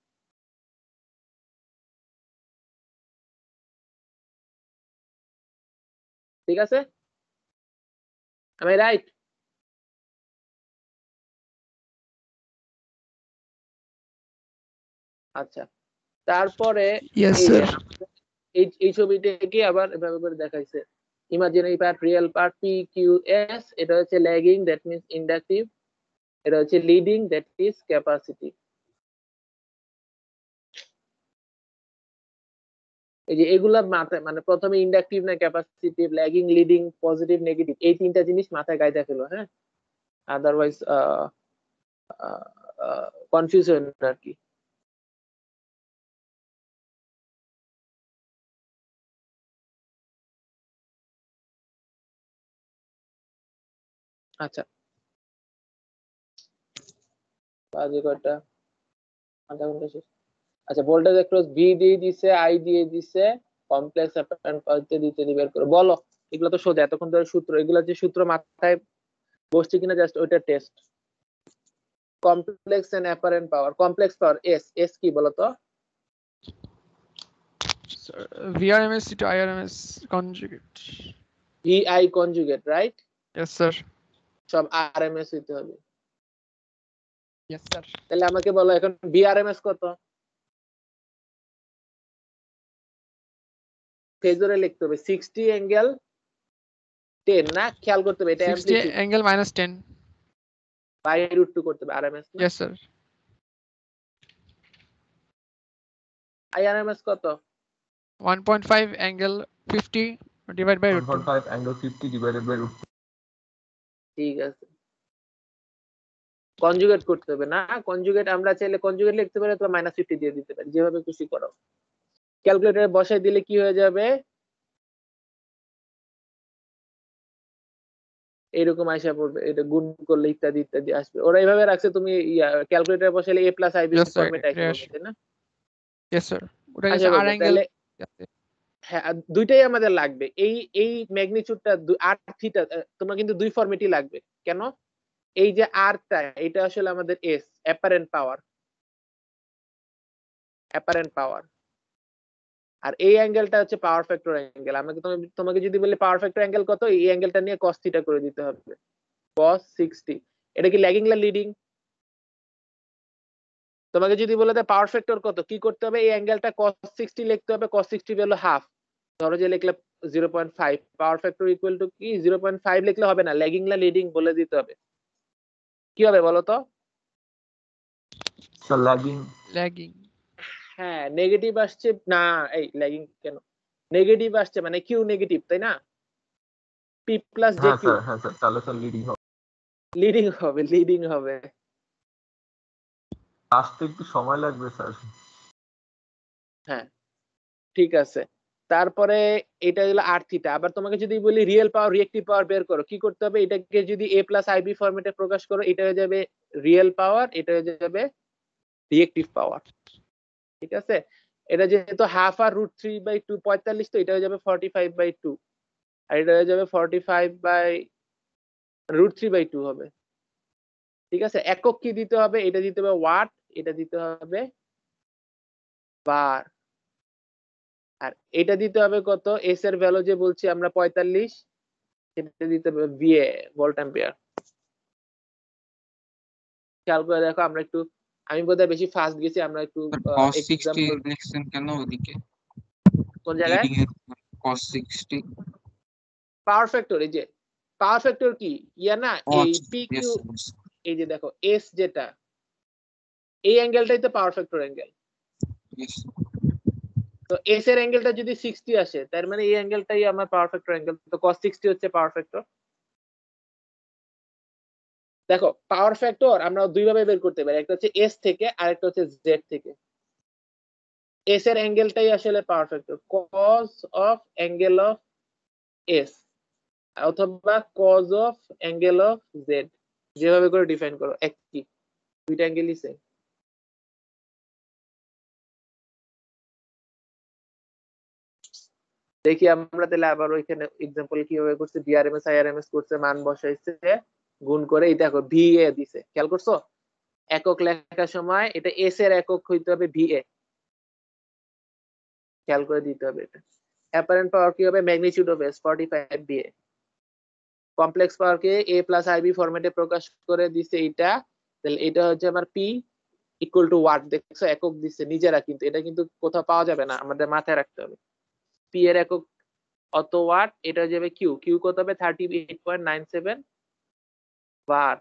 ঠিক আছে, আমি রাইট? আচ্ছা, তারপরে Yes, এই যে sir. এই ছবিটাকে আবার এভাবে করে দেখাইছে, imaginary part, real part, P Q S, এটা হচ্ছে ল্যাগিং, দ্যাট মিন্স ইন্ডাকটিভ, এটা হচ্ছে লিডিং, দ্যাট ইজ ক্যাপাসিটি। এই যে এগুলা মাথায়, মানে প্রথমে ইন্ডাকটিভ না capacitive, lagging, leading, positive, negative, এই তিনটা জিনিস মাথায় গাইতে ফেলো, হ্যাঁ, আদারওয়াইজ কনফিউশন আর কি। আচ্ছা, বাজে কয়টা, আধা ঘন্টা শেষ। আচ্ছা, ভোল্টেজ অ্যাক্রস ভি দিয়ে দিছে, আই দিয়ে দিছে, কমপ্লেক্স অ্যাপারেন্ট পাওয়ার দিতে বের করো। বলো, এগুলো তো সোজা, এতক্ষণ ধরে সূত্র, এগুলো যে সূত্র মাথায় বসছে কিনা জাস্ট ওইটা test. Complex and apparent power, complex power S, S কি বলতো? Sir, VRMS to IRMS conjugate. V I conjugate, right? Yes, sir. সব আরএমএস হইতে হবে। Yes, sir. তাহলে আমাকে বলো এখন বিআরএমএস কত? ফেজরে লিখতে হবে 60 অ্যাঙ্গেল 10 না, খেয়াল করতে হবে এটা 60 অ্যামপ্লিটিউড, angle minus 10. বাই √2 করতে হবে আরএমএস না। Yes, sir. আইআরএমএস কত? 1.5 angle 50 divided by root 2. 1.5 angle 50 divided by root 2. ঠিক আছে, কনজুগেট করতে হবে না, কনজুগেট আমরা চাইলে কনজুগেট লিখতে পারি অথবা -50 দিয়ে দিতে পারি, যেভাবে খুশি করো। ক্যালকুলেটরে বসাই দিলে কি হয়ে যাবে, এরকম আইসা পড়বে, এটা গুণ করলে ইত্যাদি ইত্যাদি আসবে। ওরা এইভাবে রাখছে, তুমি ক্যালকুলেটরে বসাইলে a + ib Yes, sir. ফরম্যাটে আইসা Yes. পড়বে, তাই না? Yes, sir. ওটা আইসা হচ্ছে r পড়বে, angle. তাহলে Yes, sir. হ্যাঁ, দুইটাই আমাদের লাগবে। এই এই ম্যাগনিটিউডটা আর থিটা, তোমার কিন্তু দুই ফরম্যাটই লাগবে। কেন? এই যে আরটা, এটা আসলে আমাদের S, apparent power, apparent power, আর এই অ্যাঙ্গেলটা হচ্ছে পাওয়ার ফ্যাক্টর অ্যাঙ্গেল। আমাকে তোমাকে যদি বলি পাওয়ার ফ্যাক্টর অ্যাঙ্গেল কত, এই অ্যাঙ্গেলটা নিয়ে cos থিটা করে দিতে হবে, cos 60। এটা কি ল্যাগিং না লিডিং? তোমাকে যদি বলে দেয় পাওয়ার ফ্যাক্টর কত, কি করতে হবে, এই অ্যাঙ্গেলটা cos 60 লিখতে হবে, cos 60 ভ্যালু হাফ, ধরো যে লিখলে 0.5, পাওয়ার ফ্যাক্টর ইকুয়াল টু কি 0.5 লিখলে হবে না, ল্যাগিং না লিডিং বলে দিতে হবে। কি হবে বলো তো? So lagging. Lagging. হ্যাঁ, নেগেটিভ আসছে না, এই ল্যাগিং কেন, নেগেটিভ আসছে মানে কিউ নেগেটিভ, তাই না? পি প্লাস জে কিউ হ্যাঁ স্যার, তাহলে স্যার লিডিং হবে। লিডিং হবে, লিডিং হবে। আসতে একটু সময় লাগবে স্যার। হ্যাঁ, ঠিক আছে। তারপরে এটা হলো আর থিটা। আবার তোমাকে যদি বলি রিয়েল পাওয়ার, রিয়েক্টিভ পাওয়ার বের করো, কি করতে হবে, এটাকে যদি a + ib ফরম্যাটে প্রকাশ করো, এটা হয়ে যাবে রিয়েল পাওয়ার, এটা হয়ে যাবে রিয়েক্টিভ পাওয়ার। ঠিক আছে, এটা যেহেতু হাফ আর √3/2 45, তো এটা হয়ে যাবে 45/2, আর এটা হয়ে যাবে 45/2 √3/2 হবে। ঠিক আছে, একক কি দিতে হবে? এটা দিতে হবে ওয়াট, এটা দিতে হবে বার, আর এটা দিতে হবে কত? এস এর ভ্যালু যে বলছি আমরা 45, সেটা দিতে হবে ভিএ, ভোল্ট অ্যাম্পিয়ার। খেয়াল করে দেখো, আমরা একটু, আমি বোধহয় বেশি ফাস্ট গেছি, আমরা একটু cos 60 এক্সাম্পল। লিখছেন কেন ওদিকে? কোন জায়গায়? লিডিং এর cos 60 পাওয়ার ফ্যাক্টর, এই যে পাওয়ার ফ্যাক্টর কি ইয়া না, এই পি কিউ, এই যে দেখো এস যেটা, এই অ্যাঙ্গেলটাই তো পাওয়ার ফ্যাক্টর অ্যাঙ্গেল। তো এস এর অ্যাঙ্গেলটা যদি 60 আসে, তার মানে এই অ্যাঙ্গেলটাই আমার পাওয়ার ফ্যাক্টর অ্যাঙ্গেল। তো cos 60 হচ্ছে পাওয়ার ফ্যাক্টর। দেখো পাওয়ার ফ্যাক্টর আমরা দুই ভাবে বের করতে পারি, একটা হচ্ছে এস থেকে আর একটা হচ্ছে জেড থেকে। এস এর অ্যাঙ্গেলটাই আসলে পাওয়ার factor, cos of angle of S অথবা cos of angle of Z, যেভাবে করে ডিফাইন করো একই, দুইটা অ্যাঙ্গেলই সেম। দেখি আমরা তাহলে আবার ওইখানে এক্সাম্পল কিভাবে করছে, বিআরএমএস আইআরএমএস করছে, মান বসাইছে, গুণ করে, এই দেখো ভিএ দিছে, খেয়াল করছো? একক লেখার সময় এটা এস এর একক হইতে হবে ভিএ, খেয়াল করে দিতে হবে। এটা অ্যাপারেন্ট পাওয়ার কি হবে? Magnitude of S 45 VA. Complex power কে এ প্লাস আইবি ফরম্যাটে প্রকাশ করে দিছে এইটা, তাহলে এটা হচ্ছে আমার পি ইকুয়াল টু ওয়াট। দেখছো একক দিচ্ছে নিজেরা, কিন্তু এটা কিন্তু কোথাও পাওয়া যাবে না, আমাদের মাথায় রাখতে হবে। পি এর একক অত ওয়াট, এটা যাবে কিউ, কিউ কত হবে? 38.97 বার।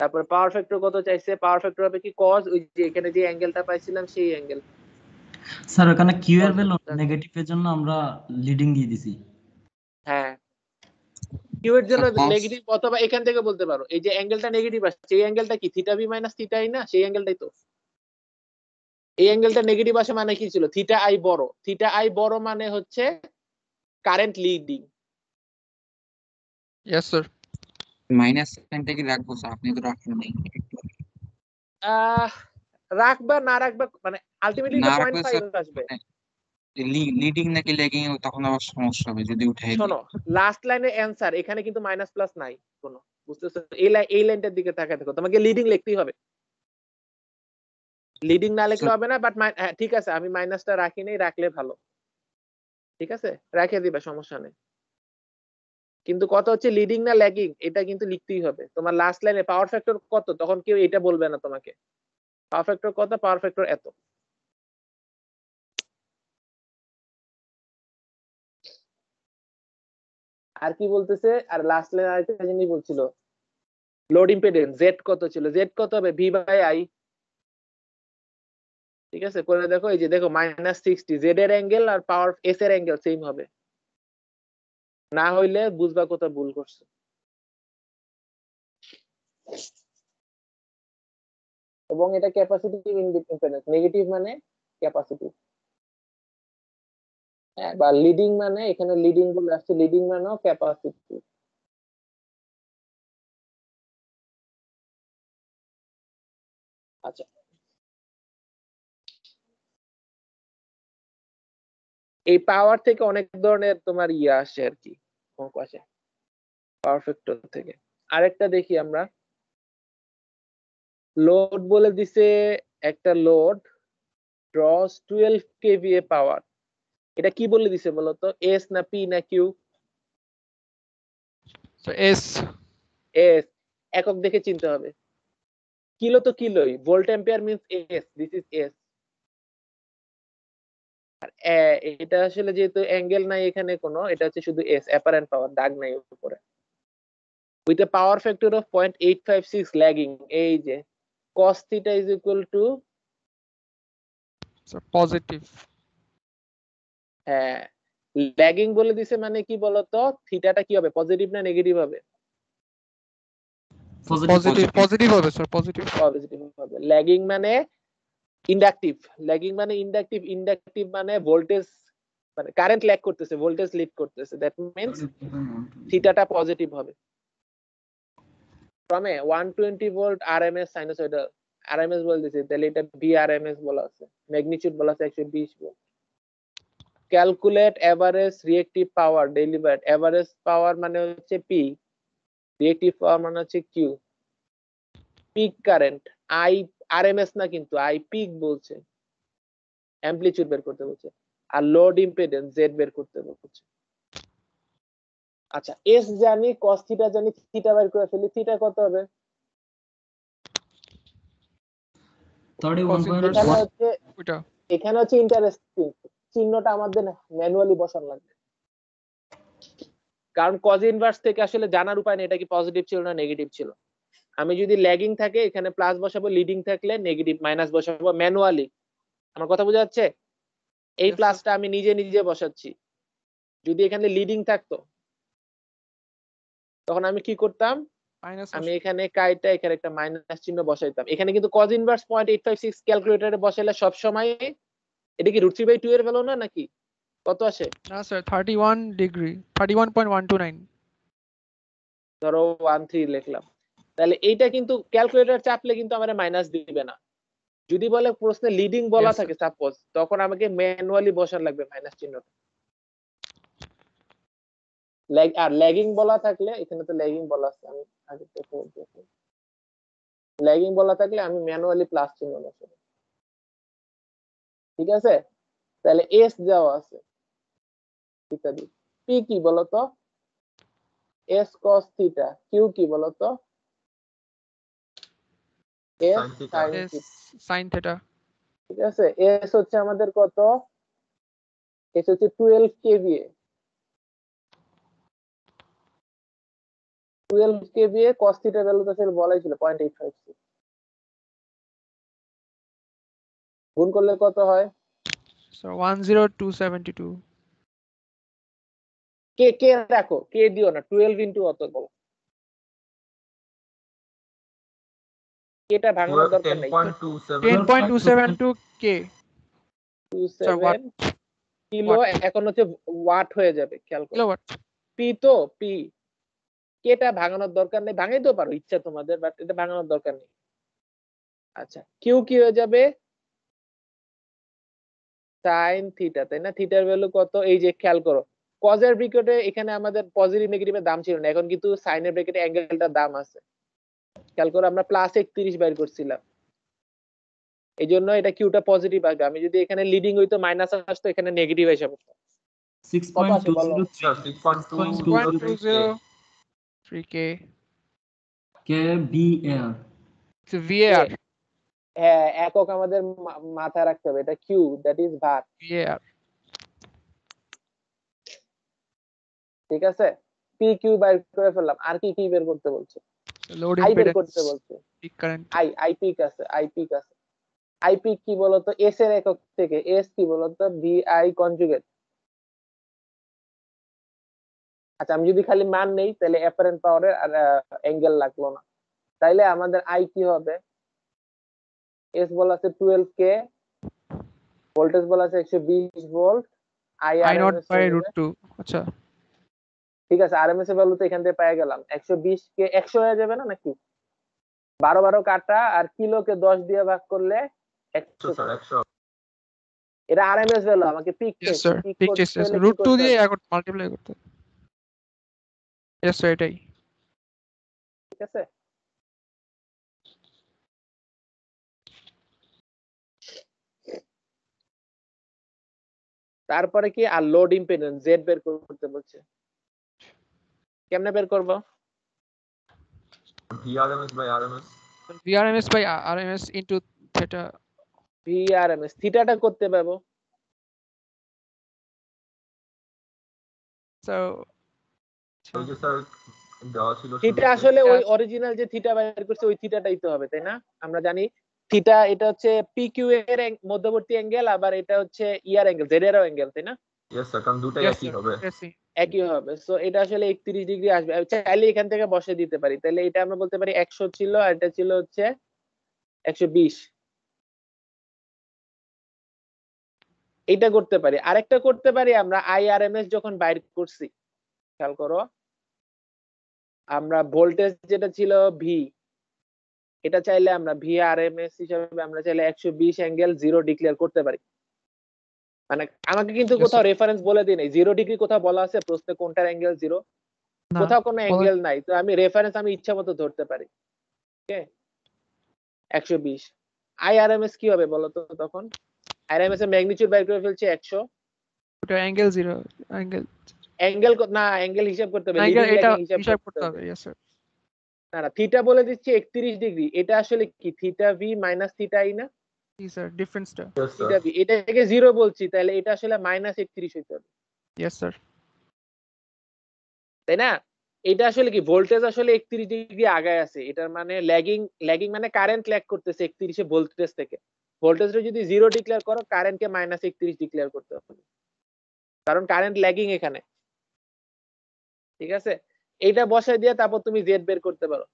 তারপর পাওয়ার ফ্যাক্টর কত চাইছে? পাওয়ার ফ্যাক্টর হবে কি cos, ওই যে এখানে যে অ্যাঙ্গেলটা পাইছিলাম সেই অ্যাঙ্গেল। স্যার ওখানে কিউ এর ভ্যালু নেগেটিভের জন্য আমরা লিডিং দিয়ে দিছি। হ্যাঁ, কিউ এর জন্য নেগেটিভ, অথবা এখান থেকে বলতে পারো এই যে অ্যাঙ্গেলটা নেগেটিভ আসছে, এই অ্যাঙ্গেলটা কি theta B minus theta I না? সেই অ্যাঙ্গেলটাই তো। এই অ্যাঙ্গেলটা নেগেটিভ আসে মানে কি ছিল? থিটা আই বড়, থিটা আই বড় মানে হচ্ছে current leading. Yes sir. Minus সাইনটা কি রাখবো স্যার? আপনি তো রাখলেন নাই। রাখবা না রাখবা মানে আলটিমেটলি না তো রাখলে 0.5 স্যার আসবে। লিডিং নাকি ল্যাগিং তখন আবার সমস্যা হবে যদি উঠাই দিই। শোনো, লাস্ট লাইনের অ্যান্সার এখানে কিন্তু মাইনাস প্লাস নাই কোনো, বুঝতেছো? এই লাইনটার দিকে তাকায় দেখো, তোমাকে লিডিং লিখতেই হবে। লিডিং না লিখলে হবে না, বাট ঠিক আছে, আমি মাইনাসটা রাখি নাই, রাখলে ভালো। ঠিক আছে, রেখে দিবা, সমস্যা নেই। কিন্তু কত হচ্ছে লিডিং না ল্যাগিং, এটা কিন্তু লিখতেই হবে। তোমার লাস্ট লাইনে পাওয়ার ফ্যাক্টর কত, তখন কেউ এটা বলবে না তোমাকে পাওয়ার ফ্যাক্টর কত, পাওয়ার ফ্যাক্টর এত। আর কি বলতেছে? আর লাস্ট লাইনে আরেকটা জিনিস বলছিল, লোড ইম্পিডেন্স জেড কত ছিল? জেড কত হবে? V by I. ঠিক আছে, করে দেখো, এই যে দেখো -60, জেড এর অ্যাঙ্গেল আর পাওয়ার এস এর অ্যাঙ্গেল সেম হবে, না হইলে বুঝবা কোথাও ভুল করছে। এবং এটা ক্যাপাসিটিভ ইম্পিডেন্স, নেগেটিভ মানে ক্যাপাসিটিভ, বা লিডিং মানে, এখানে লিডিং বলে আসছে, লিডিং মানেও ক্যাপাসিটিভ। আচ্ছা, এই পাওয়ার থেকে অনেক ধরনের তোমার ইয়ে আসে আর কি, অঙ্ক আসে পাওয়ার ফ্যাক্টর থেকে। আরেকটা দেখি আমরা, লোড বলে দিছে, একটা লোড ড্রস 12 কেভিএ পাওয়ার, এটা কি বলে দিছে বলতো? এস না পি না কিউ? এস। এস। একক দেখে চিনতে হবে, কিলো তো কিলোই, volt ampere means S, this is S. আর এটা আসলে যেহেতু অ্যাঙ্গেল নাই এখানে কোনো, এটা হচ্ছে শুধু এস, অ্যাপারেন্ট পাওয়ার, দাগ নাই উপরে, with a power factor of 0.856 lagging. এই যে cos theta is equal two, positive. হ্যাঁ, ল্যাগিং বলে দিছে মানে কি বলতো? থিটাটা কি হবে, পজিটিভ না নেগেটিভ হবে? পজিটিভ, পজিটিভ হবে স্যার, পজিটিভ। পজিটিভ হবে। ল্যাগিং মানে ইন্ডাকটিভ, ল্যাগিং মানে ইন্ডাকটিভ, ইন্ডাকটিভ মানে ভোল্টেজ, মানে কারেন্ট ল্যাগ করতেছে, ভোল্টেজ লিড করতেছে, দ্যাট মিন্স থিটাটা পজিটিভ হবে। From a 120 volt RMS sinusoidal, RMS বলে দিছে, তাহলে এটা ভিআরএমএস বলা আছে, ম্যাগনিটিউড বলা আছে 120 volt. Calculate average reactive power delivered, average power মানে হচ্ছে পি, রিয়েক্টিভ পাওয়ার মানে হচ্ছে Q. Peak current I, RMS না কিন্তু, আই পিক বলছে, অ্যামপ্লিটিউড বের করতে বলছে। আর লোড ইম্পিডেন্স জেড বের করতে বলছে। আচ্ছা এস জানি, কস থিটা জানি, থিটা বের করে ফেলি। থিটা কত হবে? 31.1 এখানে হচ্ছে, ওইটা এখানে হচ্ছে ইন্টারেস্টিং, চিহ্নটা আমাদের ম্যানুয়ালি বসানো লাগবে, কারণ কজ ইনভার্স থেকে আসলে জানার উপায় নেই এটা কি পজিটিভ ছিল না নেগেটিভ ছিল। আমি যদি ল্যাগিং থাকে এখানে প্লাস বসাবো, লিডিং থাকলে নেগেটিভ মাইনাস বসাবো ম্যানুয়ালি। আমার কথা বোঝা যাচ্ছে? এই Yes, sir. প্লাসটা আমি নিজে নিজে বসাচ্ছি। যদি এখানে লিডিং থাকতো তখন আমি কি করতাম, মাইনাস আমি এখানে কাইটা এখানে একটা মাইনাস চিহ্ন বসাইতাম। এখানে কিন্তু cos ইনভার্স 0.856 ক্যালকুলেটরে বসাইলে সব সময়, এটা কি √3/2 এর ভ্যালু না নাকি? কত আসে? না স্যার 31 ডিগ্রি 31.129 ধরো 13 লিখলাম, তাহলে এইটা কিন্তু ক্যালকুলেটর চাপলে কিন্তু আমাদের মাইনাস দিবে না। যদি বলে প্রশ্নে লিডিং বলা Yes, sir. থাকে সাপোজ, তখন আমাকে ম্যানুয়ালি বসানো লাগবে মাইনাস চিহ্নটা। আর ল্যাগিং বলা থাকলে, এখানে তো ল্যাগিং বলা আছে, আমি আগে দেখে দেখি। ল্যাগিং বলা থাকলে আমি ম্যানুয়ালি প্লাস চিহ্ন বসাবো। ঠিক আছে, তাহলে এস দেওয়া আছে ইত্যাদি। পি কি বলতো? S cos theta. কিউ কি বলতো? S Sin theta. Sine S theta. sin theta ঠিক আছে, এস হচ্ছে আমাদের কত? এস হচ্ছে 12 KVA. 12 KVA, cos theta value তো ছিল বলাই ছিল 0.856। গুণ করলে কত হয়? সো 10272 কে কে রাখো, কে দিও না, 12 ইনটু অত বলো। এটা ভাঙানোর দরকার নেই। 10.27. 10.272 কে স্যার 27 ওয়াট কিলো, এখন হচ্ছে ওয়াট হয়ে যাবে, খেয়াল করো। কিলোওয়াট পি তো পি, কেটা ভাঙানোর দরকার নেই, ভাঙাইতেও পারো ইচ্ছা তোমাদের, বাট এটা ভাঙানোর দরকার নেই। আচ্ছা কিউ কি হয়ে যাবে? সাইন থিটা, তাই না? থিটার ভ্যালু কত? এই যে খেয়াল করো, কজের ব্র্যাকেটে এখানে আমাদের পজিটিভ নেগেটিভের দাম ছিল না, এখন কিন্তু সাইনের ব্র্যাকেটে অ্যাঙ্গেলটার দাম আছে। খেয়াল করো আমরা প্লাস 31 বাইর করছিলাম, এই জন্য এটা কিউটা পজিটিভ আসবে। আমি যদি এখানে লিডিং হইতো মাইনাস আসতো, এখানে নেগেটিভ এসে পড়তো। কত আসে বলো? 6.203 কে kVAR VAR হ্যাঁ, একক আমাদের মাথায় রাখতে হবে, এটা কিউ, দ্যাট ইজ ভার। VAR ঠিক আছে, পি কিউ বাইর করে ফেললাম। আর কি কি বের করতে বলছে? লোড আই বের ইম্পিডেন্স করতে বলছে। Peak current I, I peak আছে, আই পিক আছে। আই পিক কি বলতো? এস এর একক থেকে। এস কি বলতো? V I conjugate. আচ্ছা আমি যদি খালি মান নেই তাহলে অ্যাপারেন্ট পাওয়ারের আর অ্যাঙ্গেল লাগলো না। তাইলে আমাদের আই কি হবে? এস বলা আছে 12 কে, ভোল্টেজ বলা আছে 120 volt, I I not RMS by হয়ে যাবে। √2 আচ্ছা ঠিক আছে, আরএমএস এর ভ্যালু তো এখান থেকে পেয়ে গেলাম। 120 কে 100 হয়ে যাবে না নাকি? 12 12 কাটা, আর কিলো কে 10 দিয়ে ভাগ করলে 100 100 পাবো। 100 এটা আরএমএস ভ্যালু, আমাকে peak yes test, sir peak ঠিক করতে আছে হলে কি √2 করতে দিয়ে হবে? এখন মাল্টিপ্লাই করতে yes sir এটাই ঠিক আছে, তারপরে কি? আর লোড ইম্পিডেন্স জেড বের করতে বলছে। কেমনে বের করব? VRMS by RMS. VRMS by RMS into theta V RMS, থিটাটা করতে পারবো। so এই যে স্যার দেওয়া ছিল থিটা শুরুতে আসলে ওই অরিজিনাল যে থিটা বের করছে ওই থিটাটাই তো হবে, তাই না? আমরা জানি থিটা এটা হচ্ছে পি কিউ এর মধ্যবর্তী অ্যাঙ্গেল, আবার এটা হচ্ছে ইয়ার অ্যাঙ্গেল, জেড এর অ্যাঙ্গেল, তাই না? ইয়েস স্যার, কারণ দুটাই yes একই sir হবে। yes sir একই হবে। সো এটা আসলে 31 ডিগ্রি আসবে। চাইলে এখান থেকে বসে দিতে পারি, তাহলে এটা আমরা বলতে পারি 100 ছিল, আর এটা ছিল হচ্ছে 120। এটা করতে পারি। আরেকটা করতে পারি আমরা, আইআরএমএস যখন বাইর করছি, খেয়াল করো, আমরা ভোল্টেজ যেটা ছিল ভি, এটা চাইলে আমরা ভিআরএমএস হিসাবে আমরা চাইলে 120 অ্যাঙ্গেল 0 ডিক্লেয়ার করতে পারি। মানে আমাকে কিন্তু Yes, কোথাও sir. রেফারেন্স বলে দিই নাই, 0 ডিগ্রি কোথাও বলা আছে প্রশ্নে কোনটার অ্যাঙ্গেল 0? না, কোথাও কোনো বলা- অ্যাঙ্গেল নাই, তো আমি রেফারেন্স আমি ইচ্ছা মতো ধরতে পারি। ওকে, 120। আইআরএমএস কি হবে বলো তো তখন? আইআরএমএস এর ম্যাগনিটিউড বের করে ফেলছি 100। ওটা অ্যাঙ্গেল 0 অ্যাঙ্গেল অ্যাঙ্গেল না, অ্যাঙ্গেল হিসাব করতে হবে, অ্যাঙ্গেল লিডিং এটা ল্যাগিং হিসাব হিসাব করতে হবে। Yes sir. না না, থিটা বলে দিচ্ছি 31 ডিগ্রি, এটা আসলে কি theta V minus theta I না? জি স্যার, ডিফারেন্সটা Yes, sir. থিটা ভি, এটাকে 0 বলছি, তাহলে এটা আসলে মাইনাস 31 হইতে হবে, ইয়েস স্যার। তাই না? এটা আসলে কি ভোল্টেজ আসলে 31 ডিগ্রি আগায় আছে, এটার মানে ল্যাগিং মানে কারেন্ট ল্যাগ করতেছে 31 এ ভোল্টেজ থেকে। ভোল্টেজটা যদি 0 ডিক্লেয়ার করো, কারেন্টকে মাইনাস 31 ডিক্লেয়ার করতে হবে, কারণ কারেন্ট ল্যাগিং এখানে। ঠিক আছে, এইটা বসাই দিয়ে তারপর তুমি জেড বের করতে পারো।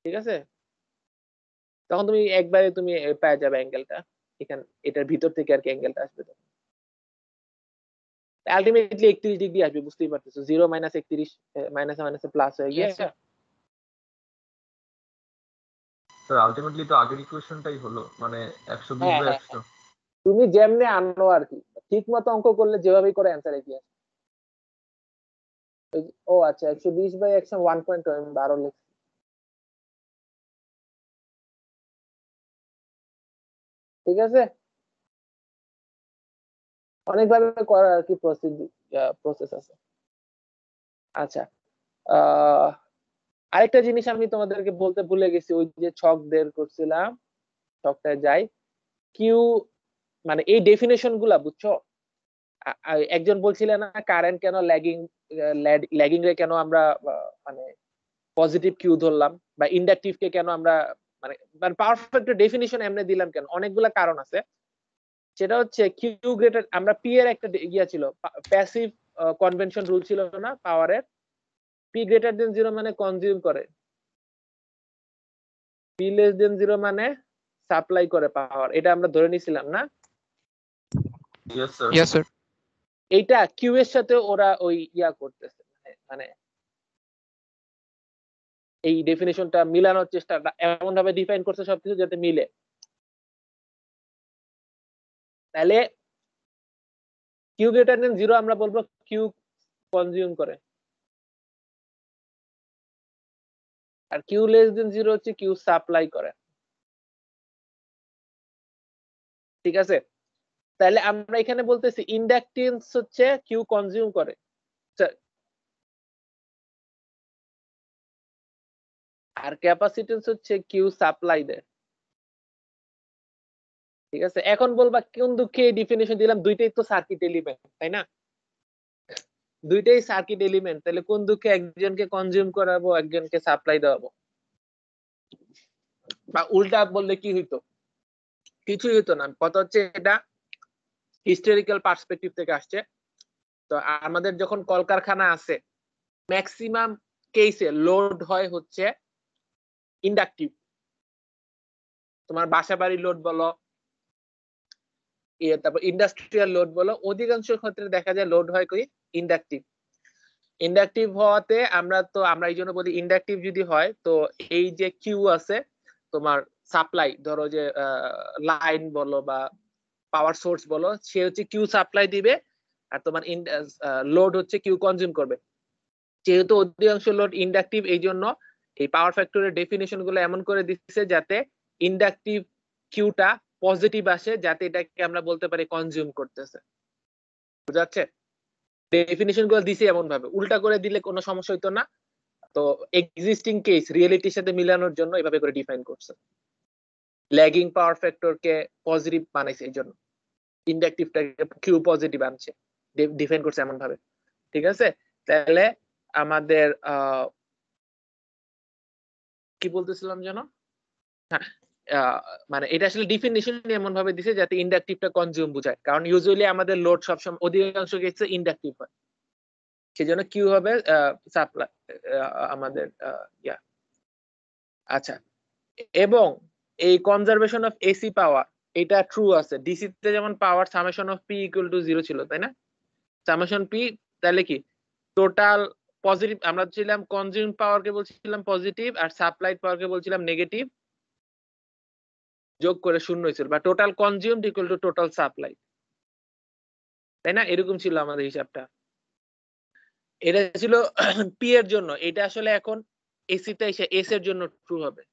ঠিক আছে, তখন তুমি একবারে তুমি পেয়ে যাবে অ্যাঙ্গেলটা এখানে, এটার ভিতর থেকে আর কি অ্যাঙ্গেলটা আসবে। আলটিমেটলি 31 ডিগ্রি আসবে, বুঝতেই পারতেছো, 0 মাইনাস 31 মাইনাস মাইনাসে প্লাস হয়ে গিয়ে। Yes, sir. স্যার আলটিমেটলি তো আগের ইকুয়েশনটাই হলো, মানে 120 হ্যাঁ, বাই হ্যাঁ, 100। তুমি যেমনে আনো আর কি, ঠিক মতো অঙ্ক করলে যেভাবেই করে অ্যান্সার একই আসে। ও আচ্ছা, 120 বাই 100 1.12 লিখছি। ঠিক আছে, অনেকভাবে করার আর কি প্রসেস আছে। আচ্ছা, আরেকটা জিনিস আমি তোমাদেরকে বলতে ভুলে গেছি, ওই যে ছক বের করছিলাম, ছকটায় যাই, কিউ মানে এই ডেফিনেশন গুলা বুঝছো? একজন বলছিলেন না কারেন্ট কেন ল্যাগিং রে কেন আমরা মানে পজিটিভ কিউ ধরলাম, বা ইন্ডাকটিভ কে কেন আমরা মানে পারফেক্ট ডেফিনিশন এমনি দিলাম কেন? অনেকগুলা কারণ আছে। সেটা হচ্ছে কিউ গ্রেটার, আমরা পি এর একটা ইয়া ছিল, প্যাসিভ কনভেনশন রুল ছিল না পাওয়ারের, পি গ্রেটার দেন 0 মানে কনজিউম করে, পি লেস দেন 0 মানে সাপ্লাই করে পাওয়ার, এটা আমরা ধরে নিছিলাম না? Yes, sir. Yes sir. এইটা কিউ এর সাথে ওরা ওই ইয়া করতেছে, মানে এই ডেফিনেশনটা মিলানোর চেষ্টা এমন ভাবে ডিফাইন করছে সবকিছু যাতে মিলে। তাহলে কিউ গ্রেটার দেন 0 আমরা বলবো কিউ কনজিউম করে, আর কিউ লেস দেন 0 হচ্ছে কিউ সাপ্লাই করে। ঠিক আছে, তাহলে আমরা এখানে বলতেছি ইন্ডাকটেন্স হচ্ছে কিউ কনজিউম করে, আর ক্যাপাসিটেন্স হচ্ছে কিউ সাপ্লাই দেয়। ঠিক আছে, এখন বলবা কোন দুঃখে এই ডেফিনিশন দিলাম, দুইটাই তো সার্কিট এলিমেন্ট, তাই না? দুইটাই সার্কিট এলিমেন্ট, তাহলে কোন দুঃখে একজনকে কনজিউম করাবো, একজনকে সাপ্লাই দেওয়াবো? বা উল্টা বললে কি হইতো? কিছুই হইতো না। কথা হচ্ছে এটা হিস্টোরিক্যাল পার্সপেক্টিভ থেকে আসছে। তো আমাদের যখন কলকারখানা আছে, ম্যাক্সিমাম কেসে লোড হয় হচ্ছে ইন্ডাকটিভ। তোমার বাসা বাড়ির লোড বলো, তারপর ইন্ডাস্ট্রিয়াল লোড বলো, অধিকাংশ ক্ষেত্রে দেখা যায় লোড হয় কি ইন্ডাকটিভ। ইন্ডাকটিভ হওয়াতে আমরা এই জন্য বলি ইন্ডাকটিভ যদি হয়, তো এই যে কিউ আছে তোমার সাপ্লাই, ধরো যে লাইন বলো বা পাওয়ার সোর্স বলো, সে হচ্ছে কিউ সাপ্লাই দিবে, আর তোমার লোড হচ্ছে কিউ কনজিউম করবে। যেহেতু অধিকাংশ লোড ইন্ডাকটিভ, এই জন্য এই পাওয়ার ফ্যাক্টরের ডেফিনেশন গুলো এমন করে দিচ্ছে যাতে ইন্ডাকটিভ কিউটা পজিটিভ আসে, যাতে এটাকে আমরা বলতে পারি কনজিউম করতেছে। বুঝাচ্ছে? ডেফিনিশন গুলো দিছে এমন ভাবে, উল্টা করে দিলে কোনো সমস্যা হইতো না। তো এক্সিস্টিং কেস রিয়েলিটির সাথে মিলানোর জন্য এভাবে করে ডিফাইন করছে। ল্যাগিং পাওয়ার ফ্যাক্টরকে পজিটিভ বানাইছে, এই জন্য ইন্ডাকটিভটাকে কিউ পজিটিভ আনছে, ডিফাইন করছে এমন ভাবে। ঠিক আছে, তাহলে আমাদের কি বলতেছিলাম যেন, হ্যাঁ, মানে এটা আসলে ডিফিনিশন এমন ভাবে দিছে যাতে ইন্ডাকটিভটা কনজিউম বোঝায়, কারণ ইউজুয়ালি আমাদের লোড সবসময় অধিকাংশ ক্ষেত্রে ইন্ডাকটিভ হয়, সেজন্য কিউ হবে সাপ্লাই আমাদের ইয়া। আচ্ছা, এবং এই কনজারভেশন অফ এসি পাওয়ার এটা ট্রু আছে। ডিসি তে যেমন power summation of P equal to 0 ছিল, তাই না? সামেশন পি, তাহলে কি টোটাল পজিটিভ, আমরা ছিলাম কনজিউম পাওয়ারকে বলছিলাম পজিটিভ, আর সাপ্লাইড পাওয়ারকে বলছিলাম নেগেটিভ, যোগ করে 0 হয়েছিল, বা total consumed equal to total supply. তাই না? এরকম ছিল আমাদের হিসাবটা। এটা ছিল পি এর জন্য, এটা আসলে এখন এসিতে এসে এস এর জন্য ট্রু হবে।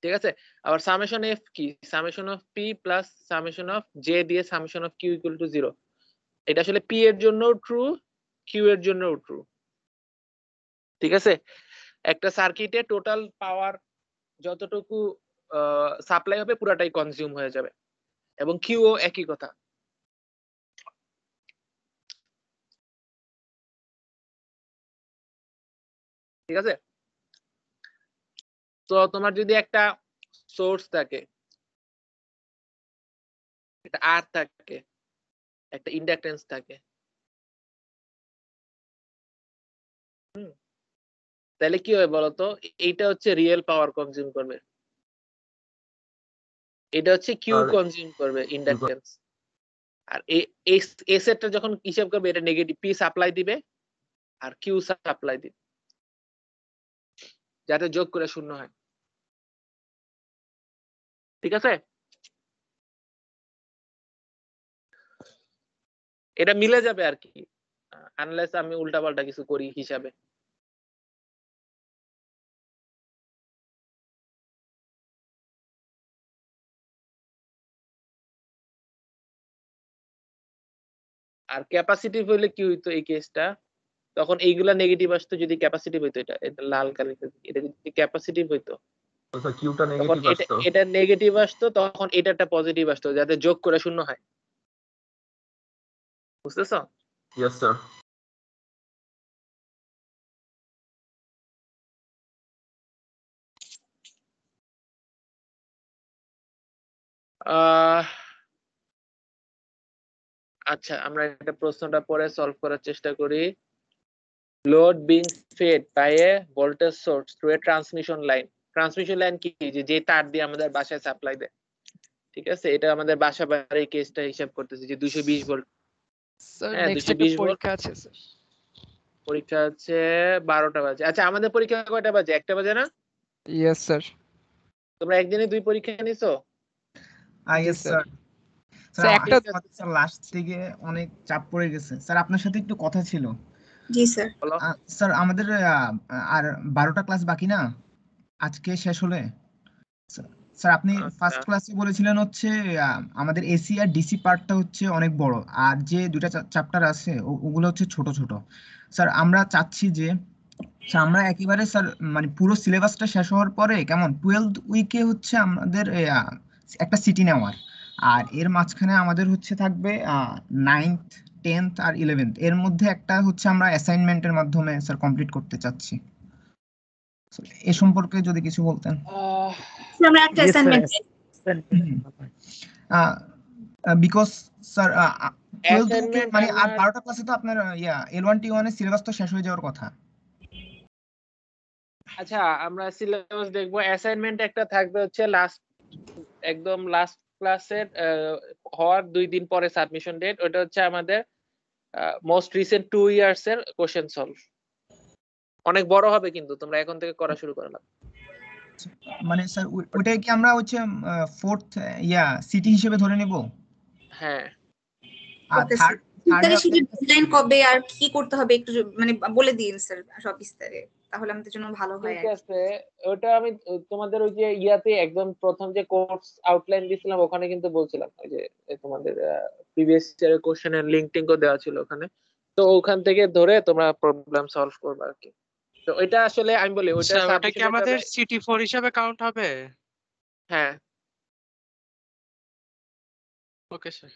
ঠিক আছে, আবার সামেশন এফ কি, summation of P plus summation of J দিয়ে summation of Q equal to 0। এটা আসলে পি এর জন্য ট্রু, কিউ এর জন্য ট্রু। ঠিক আছে, একটা সার্কিটে টোটাল পাওয়ার যতটুকু সাপ্লাই হবে পুরাটাই কনজিউম হয়ে যাবে, এবং কিউ ও একই কথা। ঠিক আছে, তো তোমার যদি একটা সোর্স থাকে, একটা আর থাকে, একটা ইন্ডাকটেন্স থাকে, তাহলে কি হয় বলতো, এইটা হচ্ছে রিয়েল পাওয়ার কনজিউম করবে, এটা হচ্ছে কিউ আর- কনজিউম করবে ইন্ডাকটেন্স। আর এস এরটা যখন হিসাব করবে এটা নেগেটিভ, পি সাপ্লাই দিবে আর কিউ সাপ্লাই দিবে, যাতে যোগ করে শূন্য হয়। ঠিক আছে, এটা মিলে যাবে আর কি, আনলেস আমি উল্টাপাল্টা কিছু করি হিসাবে। আর ক্যাপাসিটিভ হইলে কি হইতো এই কেসটা, তখন এইগুলা নেগেটিভ আসতো যদি ক্যাপাসিটিভ হইতো, এটা এটা লাল কালি, এটা যদি ক্যাপাসিটিভ হইতো তো স্যার কিউটা তখন নেগেটিভ এটা আসতো। এটা নেগেটিভ আসতো, তখন এটা একটা পজিটিভ আসতো, যাতে যোগ করে শূন্য হয়। বুঝতেছো? Yes sir. আচ্ছা, আমরা একটা প্রশ্নটা পরে সলভ করার চেষ্টা করি। Load being fed by a voltage source through a transmission line. Transmission line কি, যে তার দিয়ে আমাদের বাসায় সাপ্লাই দেয়। ঠিক আছে, এটা আমাদের বাসা বাড়ির কেসটা হিসাব করতেছি, যে 220 ভোল্ট। স্যার হ্যাঁ, নেক্সট 220 একটা ভোল্ট। পরীক্ষা আছে স্যার। পরীক্ষা হচ্ছে 12টা বাজে। আচ্ছা, আমাদের পরীক্ষা কয়টা বাজে? 1টা বাজে না? Yes sir. তোমরা একদিনে 2 পরীক্ষা নিছো? জি ইয়েস স্যার। স্যার। স্যার একটা স্যার লাস্ট থেকে অনেক চাপ পড়ে গেছে স্যার, আপনার সাথে একটু কথা ছিল। জি স্যার। বলো। স্যার আমাদের আর 12টা ক্লাস বাকি না, আজকে শেষ হলে। স্যার আপনি ফার্স্ট আচ্ছা, ক্লাসে বলেছিলেন হচ্ছে আমাদের এসি আর ডিসি পার্টটা হচ্ছে অনেক বড়, আর যে দুটা চ্যাপ্টার আছে ওগুলো হচ্ছে ছোট ছোট। স্যার আমরা চাচ্ছি যে স্যার আমরা একেবারে স্যার মানে পুরো সিলেবাসটা শেষ হওয়ার পরে কেমন 12th উইকে হচ্ছে আমাদের একটা সিটি নেওয়ার, আর এর মাঝখানে আমাদের হচ্ছে থাকবে 9th 10th আর 11th, এর মধ্যে একটা হচ্ছে আমরা অ্যাসাইনমেন্টের মাধ্যমে স্যার কমপ্লিট করতে চাচ্ছি। এ সম্পর্কে যদি কিছু বলতেন। আমরা একটা অ্যাসাইনমেন্ট বিকজ স্যার 12th উইকে অ্যাসাইনমেন্ট মানে আর আমার 12টা ক্লাসে তো আপনার L1 T1 এর সিলেবাস তো শেষ হয়ে যাওয়ার কথা। আচ্ছা, আমরা সিলেবাস দেখবো। অ্যাসাইনমেন্ট একটা থাকবে হচ্ছে লাস্ট, একদম লাস্ট ক্লাসের হওয়ার 2 দিন পরে সাবমিশন ডেট। ওটা হচ্ছে আমাদের মোস্ট রিসেন্ট 2 ইয়ার্স এর কোশ্চেন সলভ। অনেক বড় হবে, কিন্তু তোমরা এখন থেকে করা শুরু করে নাও। মানে স্যার ওটাই কি আমরা হচ্ছে 4th সিটি হিসেবে ধরে নেব? হ্যাঁ, আর ওকে থার্ড স্যার, সেটা ডেডলাইন কবে আর কি করতে হবে একটু মানে বলে দিন স্যার সব বিস্তারে, তাহলে আমাদের জন্য ভালো হয়। ঠিক আছে। ওটা আমি তোমাদের ওই যে ইয়াতে একদম প্রথম যে কোর্স আউটলাইন দিয়েছিলাম ওখানে কিন্তু বলছিলাম, ওই যে তোমাদের প্রিভিয়াস ইয়ারের কোশ্চেনের লিংক টিংও দেওয়া ছিল ওখানে। তো ওখান থেকে ধরে তোমরা প্রবলেম সলভ করবে আর কি। তো ওইটা আসলে আমি বলি, ওইটা স্যার ওটা কি সাবমিশনের আমাদের যাবে। সিটি 4 হিসাবে কাউন্ট হবে? হ্যাঁ, ওকে স্যার।